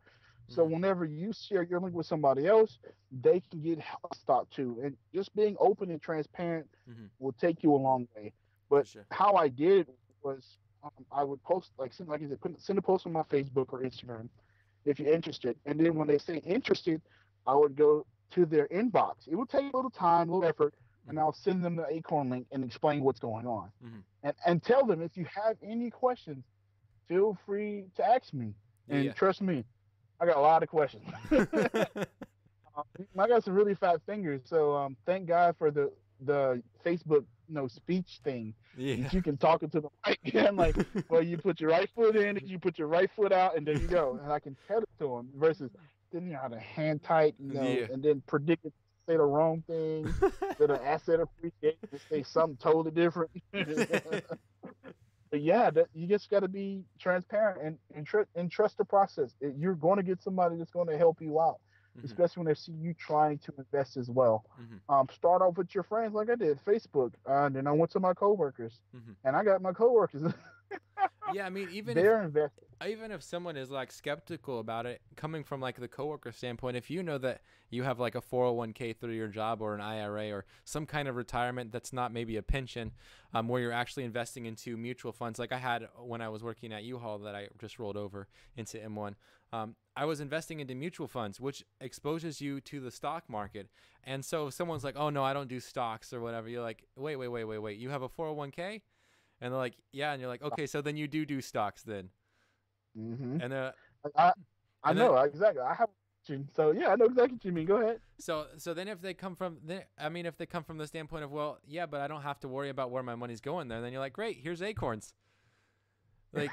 So Hmm. whenever you share your link with somebody else, they can get a stock too. And just being open and transparent Hmm. will take you a long way. For But sure. how I did it was I would post like I said, send a post on my Facebook or Instagram if you're interested. And then when they say interested, I would go to their inbox. It would take a little time, a little effort, and Hmm. I'll send them the Acorn link and explain what's going on. Hmm. And tell them if you have any questions, feel free to ask me. And Yeah. trust me, I got a lot of questions. I got some really fat fingers, so thank God for the Facebook speech thing Yeah. that you can talk into the mic. And like, well, you put your right foot in, you put your right foot out, and there you go. And I can tell it to them versus then you know how to hand type, Yeah. and then predict it, say the wrong thing, that an asset appreciate to say something totally different. But yeah, you just got to be transparent and trust the process. You're going to get somebody that's going to help you out, Mhm. especially when they see you trying to invest as well. Mhm. Start off with your friends, like I did, Facebook, and then I went to my coworkers, Mhm. and I got my coworkers. Yeah, I mean, They're invested. even if someone is like skeptical about it, coming from like the coworker standpoint, if you know that you have like a 401k through your job or an IRA or some kind of retirement that's not maybe a pension, where you're actually investing into mutual funds, like I had when I was working at U-Haul that I just rolled over into M1. I was investing into mutual funds, which exposes you to the stock market. And so if someone's like, "Oh no, I don't do stocks or whatever," you're like, "Wait, you have a 401k?" And they're like, "Yeah," and you're like, "Okay, so then you do stocks then." Hmm. And I I and then know exactly. I have, so yeah, I know exactly what you mean. Go ahead. so then if they come from if they come from the standpoint of, well, yeah, but I don't have to worry about where my money's going there, then you're like, "Great, here's acorns." Like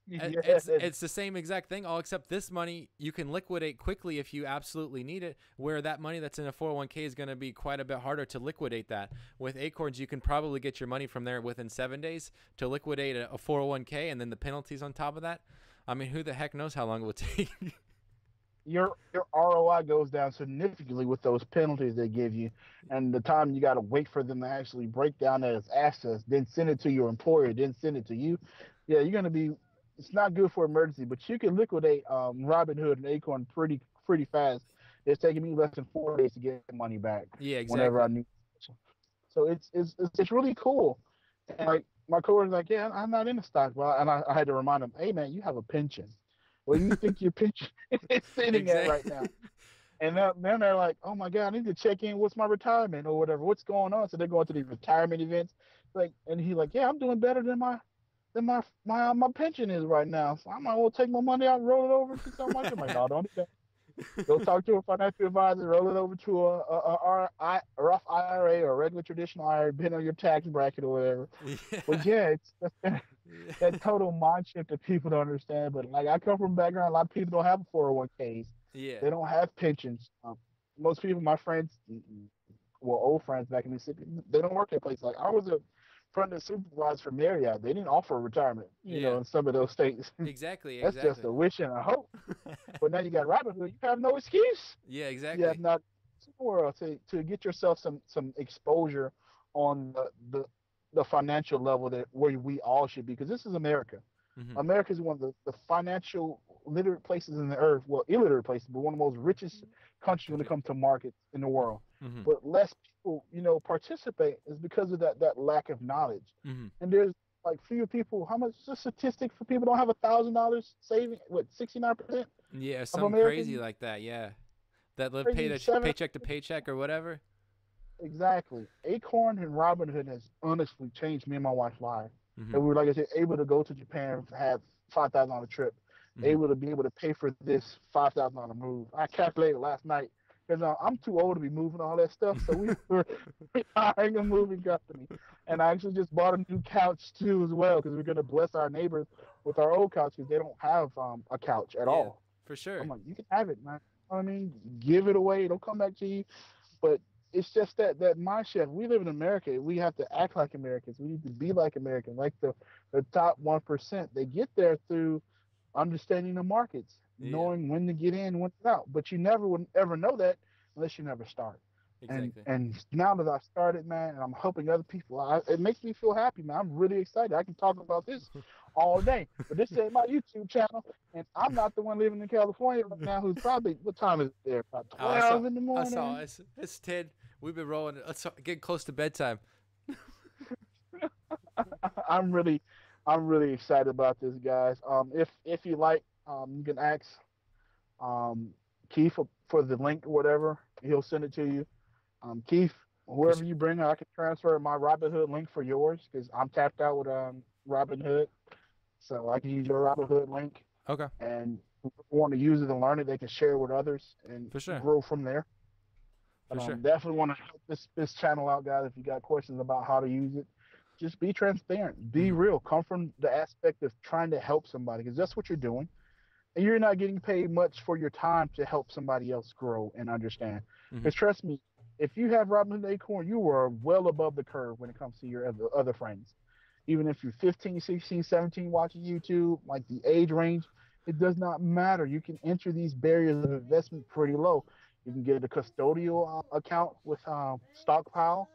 Yes. it's the same exact thing, all except this money you can liquidate quickly if you absolutely need it, where that money that's in a 401k is going to be quite a bit harder to liquidate that. With acorns, you can probably get your money from there within 7 days to liquidate a 401k, and then the penalties on top of that. I mean, who the heck knows how long it will take? Your ROI goes down significantly with those penalties they give you, and the time you got to wait for them to actually break down that as assets, then send it to your employer, then send it to you. Yeah, you're gonna be. It's not good for emergency, but you can liquidate Robinhood and Acorn pretty fast. It's taking me less than 4 days to get the money back Yeah, whenever I exactly. need. So it's really cool. And like my coworker's like, yeah, I'm not in the stock, well, and I had to remind him, hey man, you have a pension. Where do you think your pension is sitting at right Exactly. now? And then they're like, oh my God, I need to check in. What's my retirement or whatever? What's going on? So they're going to these retirement events. Like, and he's like, yeah, I'm doing better than my pension is right now. So I might well take my money out and roll it over to something like that. I'm like, no, don't do that. Go talk to a financial advisor, roll it over to a Roth IRA or a regular traditional IRA, depending on your tax bracket or whatever. But Yeah. yeah, it's that Yeah. total mind shift that people don't understand. But like I come from a background, a lot of people don't have 401ks. Yeah. They don't have pensions. Most people, my friends, well, old friends back in Mississippi, they don't work at places. Like I was a front end supervisor for Marriott. They didn't offer retirement, Yeah. in some of those states. Exactly. That's just Exactly. a wish and a hope. But now you got Robinhood, you have no excuse. Yeah. You have Exactly. not world to get yourself some exposure on the financial level that where we all should be, because this is America. Hmm. America is one of the financial literate places in the earth. Well, illiterate places, but one of the most richest countries when it Country. comes to markets in the world. Hmm. But less people, participate is because of that lack of knowledge. Hmm. And there's like fewer people. How much the statistic for people don't have $1,000 saving? What, 69% Yeah. of Something crazy Americans? like that. Yeah. That live Crazy, seven. paycheck to paycheck or whatever. Exactly. Acorn and Robinhood has honestly changed me and my wife's life. Hmm. And we were, like I said, able to go to Japan, have $5,000 trip, Hmm. able to be able to pay for this $5,000 move. I calculated last night because I'm too old to be moving all that stuff. So we were hiring a moving company, and I actually just bought a new couch too as well, because we're gonna bless our neighbors with our old couch because they don't have a couch at Yeah. all. For I'm sure. like, you can have it, man. You know what I mean, give it away. It'll come back to you. But it's just that mindset. We live in America. We have to act like Americans. We need to be like Americans, like the top 1%. They get there through understanding the markets, Yeah. knowing when to get in, when to out. But you never would ever know that unless you never start. And Exactly. and now that I've started, man, and I'm helping other people, it makes me feel happy, man. I'm really excited. I can talk about this all day. But this ain't my YouTube channel, and I'm not the one living in California right now who's probably, what time is it there? About Oh, 12 in the I saw. morning. It's 10. We've been rolling. Let's get close to bedtime. I'm really, I'm really excited about this, guys. If you like, you can ask um Keith for the link or whatever. He'll send it to you. Keith, For whoever sure. you bring, I can transfer my Robinhood link for yours because I'm tapped out with Robinhood, so I can use your Robinhood link, Okay. and whoever want to use it and learn it, they can share it with others and For sure. grow from there. For sure. Definitely want to help this channel out, guys. If you got questions about how to use it, just be transparent, be Mhm. real. Come from the aspect of trying to help somebody, because that's what you're doing. And you're not getting paid much for your time to help somebody else grow and understand. Mhm. Because trust me, if you have Robinhood Acorn, you are well above the curve when it comes to your other friends. Even if you're 15, 16, 17 watching YouTube, like the age range, it does not matter. You can enter these barriers of investment pretty low. You can get a custodial account with Stockpile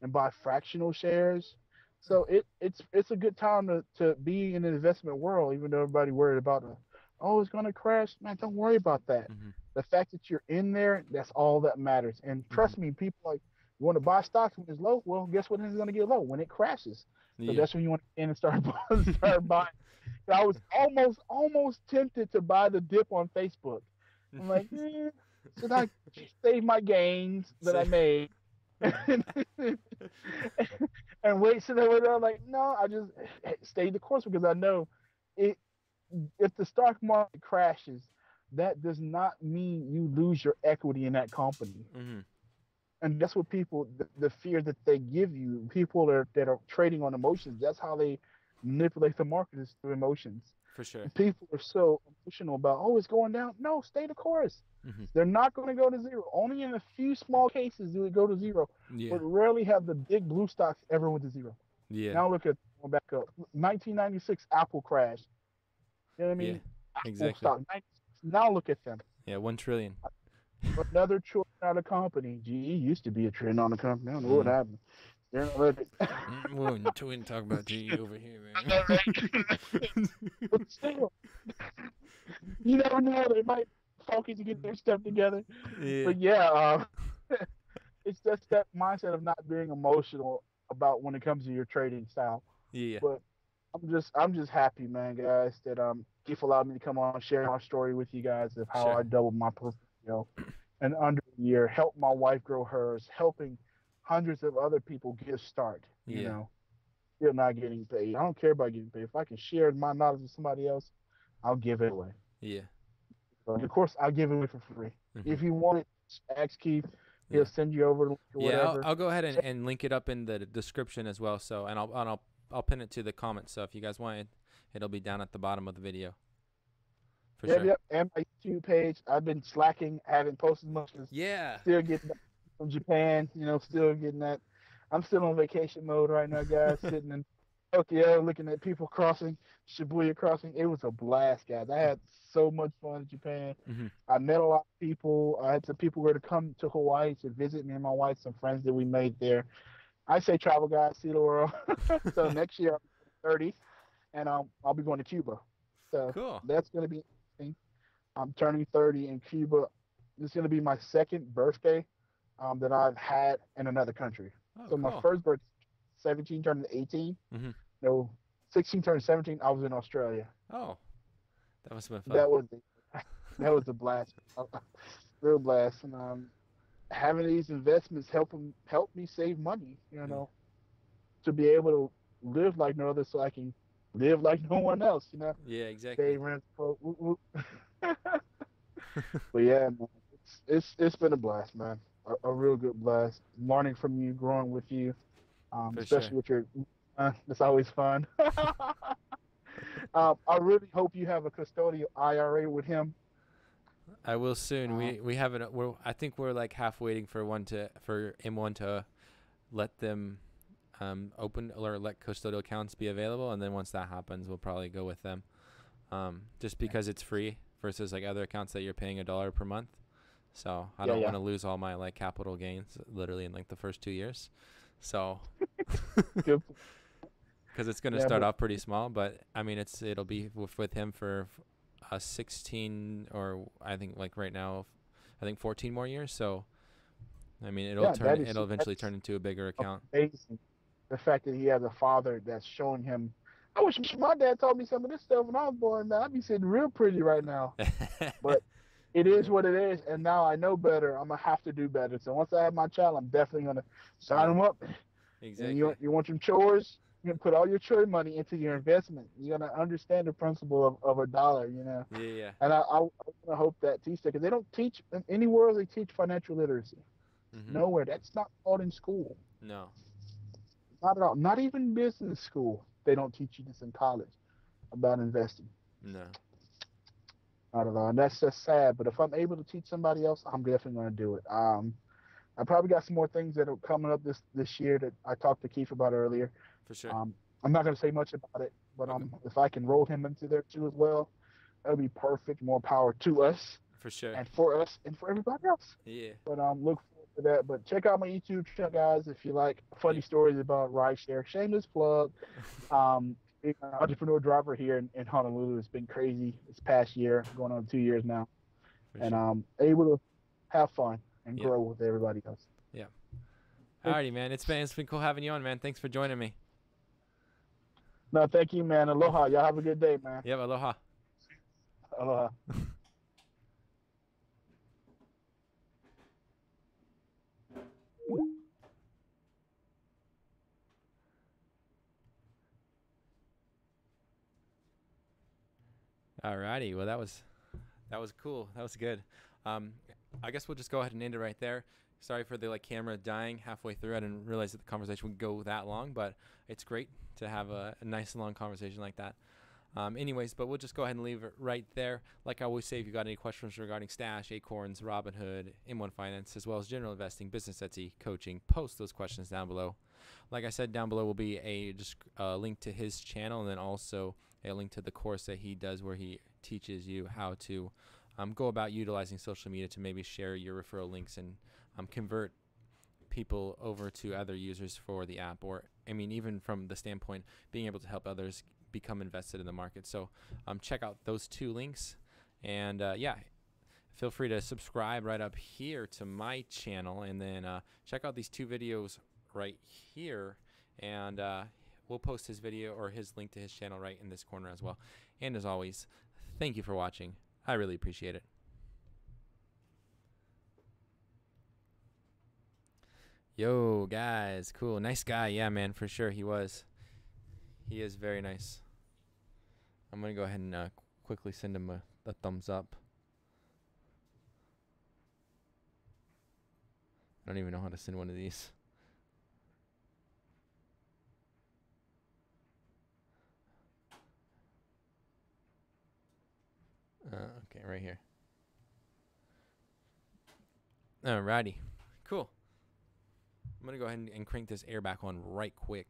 and buy fractional shares. So it's a good time to be in the investment world, even though everybody worried about oh, it's gonna crash. Man, don't worry about that. Mhm. The fact that you're in there, that's all that matters. And Mhm. trust me, people like you want to buy stocks when it's low. Well, guess when it's gonna get low? When it crashes. So Yeah. that's when you want to get in and start start buying. I was almost tempted to buy the dip on Facebook. I'm like, should I save my gains that I Say. made and wait so that way I'm like, no, I just stay the course because I know it if the stock market crashes, that does not mean you lose your equity in that company. Mhm. And that's what people the fear that they give you, people that are trading on emotions, that's how they manipulate the market is through emotions. For sure. People are so emotional about, oh, it's going down. No, stay the course. Mhm. They're not going to go to zero. Only in a few small cases do it go to zero, Yeah. but rarely have the big blue stocks ever went to zero. Yeah. Now look at going back up. 1996 Apple crash. You know what I Yeah. mean? Apple Exactly. stock. 96. Now look at them. Yeah. 1 trillion. Another trillion dollar company. GE used to be a trillion dollar company. I don't know what Mm. happened. They're not living. We wouldn't talk about GE over here, I know, right? man. But still, you never know. They might focus to get their stuff together. Yeah. But yeah, it's just that mindset of not being emotional about when it comes to your trading style. Yeah. But I'm just happy, man, guys, that Keith allowed me to come on and share my story with you guys of how Sure. I doubled my portfolio in under a year, helped my wife grow hers, helping hundreds of other people get a start. Yeah. Still not getting paid. I don't care about getting paid. If I can share my knowledge with somebody else, I'll give it away. Yeah. But of course, I'll give it away for free. Mhm. If you want it, ask Keith. He'll Yeah. send you over the link or Yeah. whatever. I'll go ahead and link it up in the description as well. So I'll pin it to the comments. So if you guys want it, it'll be down at the bottom of the video. For Yep, sure. yep. And my YouTube page. I've been slacking. I haven't posted much because Yeah. still getting that from Japan. Still getting that. I'm still on vacation mode right now, guys. Sitting in Tokyo, looking at people crossing Shibuya crossing. It was a blast, guys. I had so much fun in Japan. Mhm. I met a lot of people. I had some people who were to come to Hawaii to visit me and my wife, some friends that we made there. I say travel, guys, see the world. So next year I'm 30, and I'll be going to Cuba. So Cool. that's going to be interesting. I'm turning 30 in Cuba. It's going to be my second birthday that I've had in another country. Oh, So my cool. first birthday, 17 turned 18. Mhm. No, 16 turned 17. I was in Australia. Oh, that must have been fun. That was that was a blast, real blast. And having these investments help me save money. Yeah. To be able to live like no other, so I can live like no one else. Yeah. Pay Exactly. rent. But yeah, man, it's been a blast, man. A real good blast. Learning from you, growing with you, For sure. especially with your. It's always fun. I really hope you have a custodial IRA with him. I will soon. Um, We haven't. I think we're like half waiting for M1 to let them open or let custodial accounts be available, and then once that happens, we'll probably go with them. Just because it's free versus like other accounts that you're paying $1 per month. So I don't want to lose all my like capital gains literally in like the first 2 years. So good. because it's going to Yeah, start but off pretty small, but I mean it'll be with him for 16 or I think like right now I think 14 more years. So I mean it'll eventually turn into a bigger account. amazing. The fact that he has a father that's showing him. I wish my dad told me some of this stuff when I was born. Man, I'd be sitting real pretty right now. But it is what it is, and now I know better. I'm gonna have to do better. So once I have my child, I'm definitely gonna sign Yeah. him up. And Exactly. you want some chores? You can put all your chore money into your investment. You're gonna understand the principle of a dollar. Yeah. And I hope that teach that because they don't teach in any world. They teach financial literacy. Mm-hmm. Nowhere. That's not taught in school. No. Not at all. Not even business school. They don't teach you this in college about investing. No. Not at all. And that's just sad. But if I'm able to teach somebody else, I'm definitely going to do it. I probably got some more things that are coming up this year that I talked to Keith about earlier. For sure. I'm not going to say much about it, but Okay. if I can roll him into there too as well, that would be perfect. More power to us For sure. and for us and for everybody else. Yeah. But look forward to that. But check out my YouTube channel, guys, if you like funny Yeah. stories about rideshare. Shameless plug. Being an entrepreneur driver here in Honolulu, it's been crazy this past year, going on 2 years now, For and sure. able to have fun and Yeah. grow with everybody else. Yeah. Thank- Alrighty, man. It's been cool having you on, man. Thanks for joining me. No, thank you, man. Aloha. Y'all have a good day, man. Yep. Aloha. Aloha. Alrighty. Well, that was cool. That was good. Um, I guess we'll just go ahead and end it right there. Sorry for the camera dying halfway through. I didn't realize that the conversation would go that long, but it's great to have a nice long conversation like that. Anyways, but we'll just go ahead and leave it right there. Like I always say, if you got any questions regarding Stash, Acorns, Robinhood, M1 Finance, as well as general investing, business Etsy, coaching, post those questions down below. Like I said, down below will be a link to his channel, and then also a link to the course that he does where he teaches you how to go about utilizing social media to maybe share your referral links and convert people over to other users for the app, or I mean, even from the standpoint being able to help others become invested in the market. So check out those two links, and yeah, feel free to subscribe right up here to my channel, and then check out these two videos right here, and we'll post his video or his link to his channel right in this corner as well. And as always, thank you for watching. I really appreciate it. Yo, guys, cool, nice guy. Yeah, man, for sure he was. He is very nice. I'm gonna go ahead and quickly send him a thumbs up. I don't even know how to send one of these. Okay, right here. Alrighty, cool. I'm gonna go ahead and crank this air back on right quick.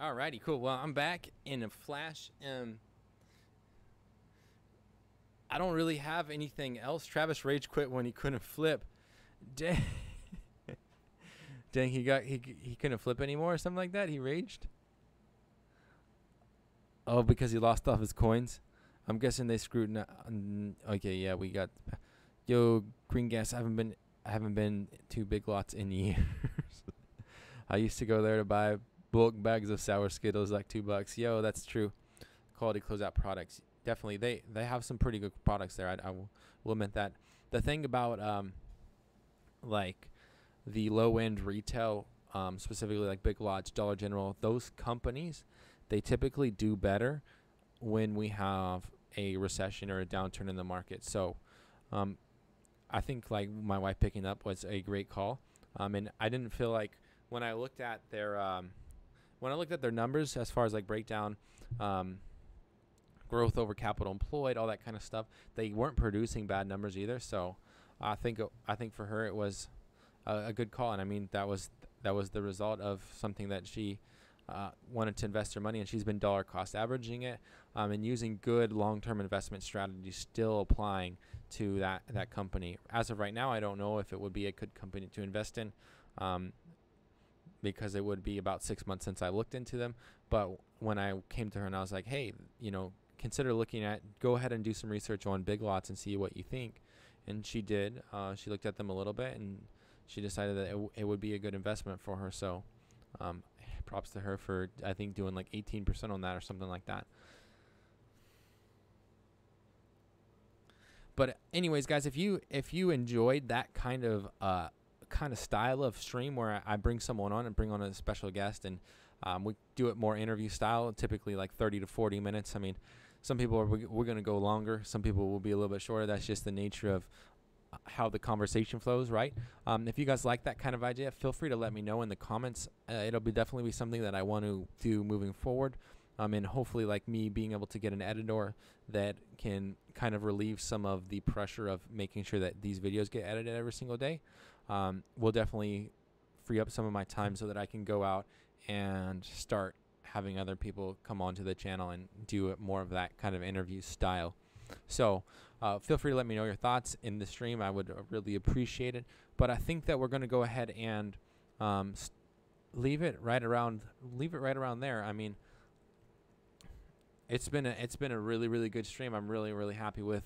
Alrighty, cool. Well, I'm back in a flash. I don't really have anything else. Travis rage quit when he couldn't flip. Dang, dang, he couldn't flip anymore or something like that. He raged. Oh, because he lost off his coins. I'm guessing they screwed. Okay, yeah, we got. Yo, green gas. I haven't been to Big Lots in years. I used to go there to buy bulk bags of sour Skittles, like $2. Yo, that's true. Quality closeout products. Definitely, they have some pretty good products there. I will admit that. The thing about like the low end retail, specifically like Big Lots, Dollar General, those companies, they typically do better when we have a recession or a downturn in the market. So I think like my wife picking up was a great call. And I didn't feel like when I looked at their numbers as far as like breakdown, growth over capital employed, all that kind of stuff, they weren't producing bad numbers either. So I think for her it was a good call, and I mean that was the result of something that she wanted to invest her money, and she's been dollar cost averaging it, and using good long-term investment strategies, still applying to that company. As of right now, I don't know if it would be a good company to invest in, because it would be about 6 months since I looked into them. But when I came to her and I was like, hey, consider go ahead and do some research on Big Lots and see what you think. And she did. She looked at them a little bit, and she decided that it would be a good investment for her. So props to her for, I think, doing like 18% on that or something like that. But anyways, guys, if you enjoyed that kind of style of stream where I bring someone on and bring on a special guest, and we do it more interview style, typically like 30 to 40 minutes. I mean, some people we're going to go longer. Some people will be a little bit shorter. That's just the nature of how the conversation flows, right? If you guys like that kind of idea, feel free to let me know in the comments. It'll definitely be something that I want to do moving forward. And hopefully, like me being able to get an editor that can kind of relieve some of the pressure of making sure that these videos get edited every single day, will definitely free up some of my time so that I can go out and start having other people come onto the channel and do more of that kind of interview style. So feel free to let me know your thoughts in the stream. I would really appreciate it. But I think that we're going to go ahead and leave it right around there. I mean, it's been a really, really good stream. I'm really, really happy with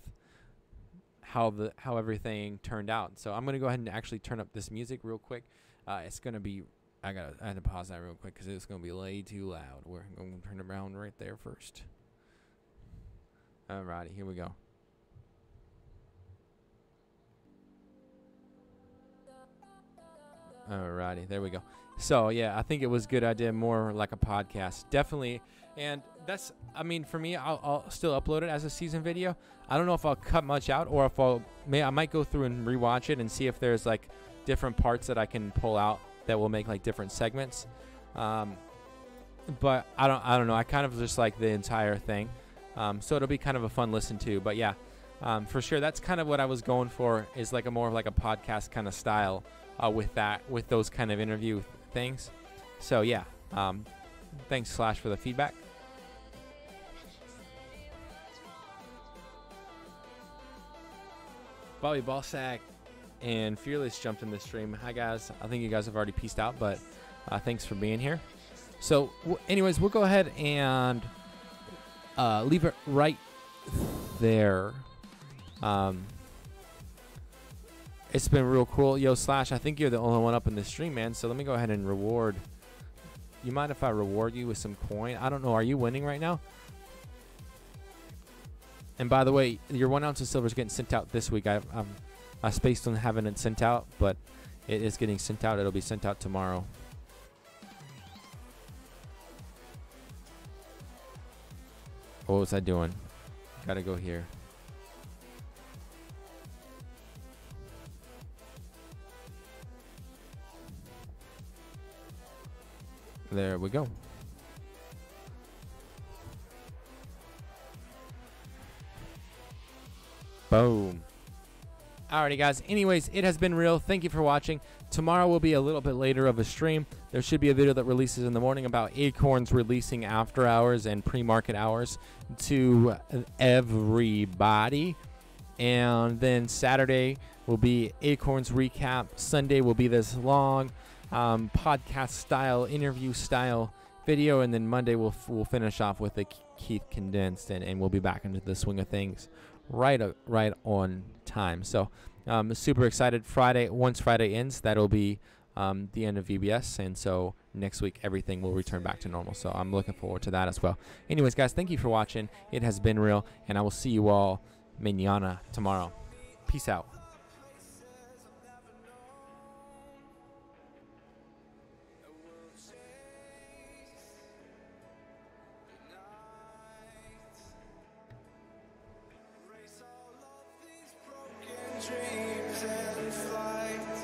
how everything turned out. So I'm going to go ahead and actually turn up this music real quick. It's going to be I had to pause that real quick because it's going to be way too loud. We're going to turn it around right there first. Alrighty, here we go. Alrighty, there we go. So yeah, I think it was a good idea, more like a podcast, definitely. And that's, I mean, for me, I'll still upload it as a season video. I don't know if I'll cut much out, or if I might go through and rewatch it and see if there's like different parts that I can pull out that will make like different segments. But I don't know. I kind of just like the entire thing. So it'll be kind of a fun listen to. But yeah, for sure, that's kind of what I was going for, is like a more of like a podcast kind of style with those kind of interview things. So yeah, thanks Slash for the feedback. Bobby Ballsack and Fearless jumped in the stream. Hi guys, I think you guys have already peaced out, but thanks for being here. So anyways, we'll go ahead and leave it right there. It's been real cool. Yo, Slash, I think you're the only one up in the stream, man. So let me go ahead and reward. You mind if I reward you with some coin? I don't know. Are you winning right now? And by the way, your 1 ounce of silver is getting sent out this week. I spaced on having it sent out, but it is getting sent out. It'll be sent out tomorrow. What was I doing? Gotta go here. There we go. Boom. Alrighty, guys. Anyways, it has been real. Thank you for watching. Tomorrow will be a little bit later of a stream. There should be a video that releases in the morning about Acorns releasing after hours and pre-market hours to everybody. And then Saturday will be Acorns recap. Sunday will be this long podcast style, interview style video. And then Monday we'll finish off with the Keith condensed, and we'll be back into the swing of things right on time. So super excited. Once Friday ends, that'll be the end of VBS, and so next week everything will return back to normal. So I'm looking forward to that as well. Anyways, guys, thank you for watching. It has been real, and I will see you all mañana, tomorrow. Peace out. Dreams and flight.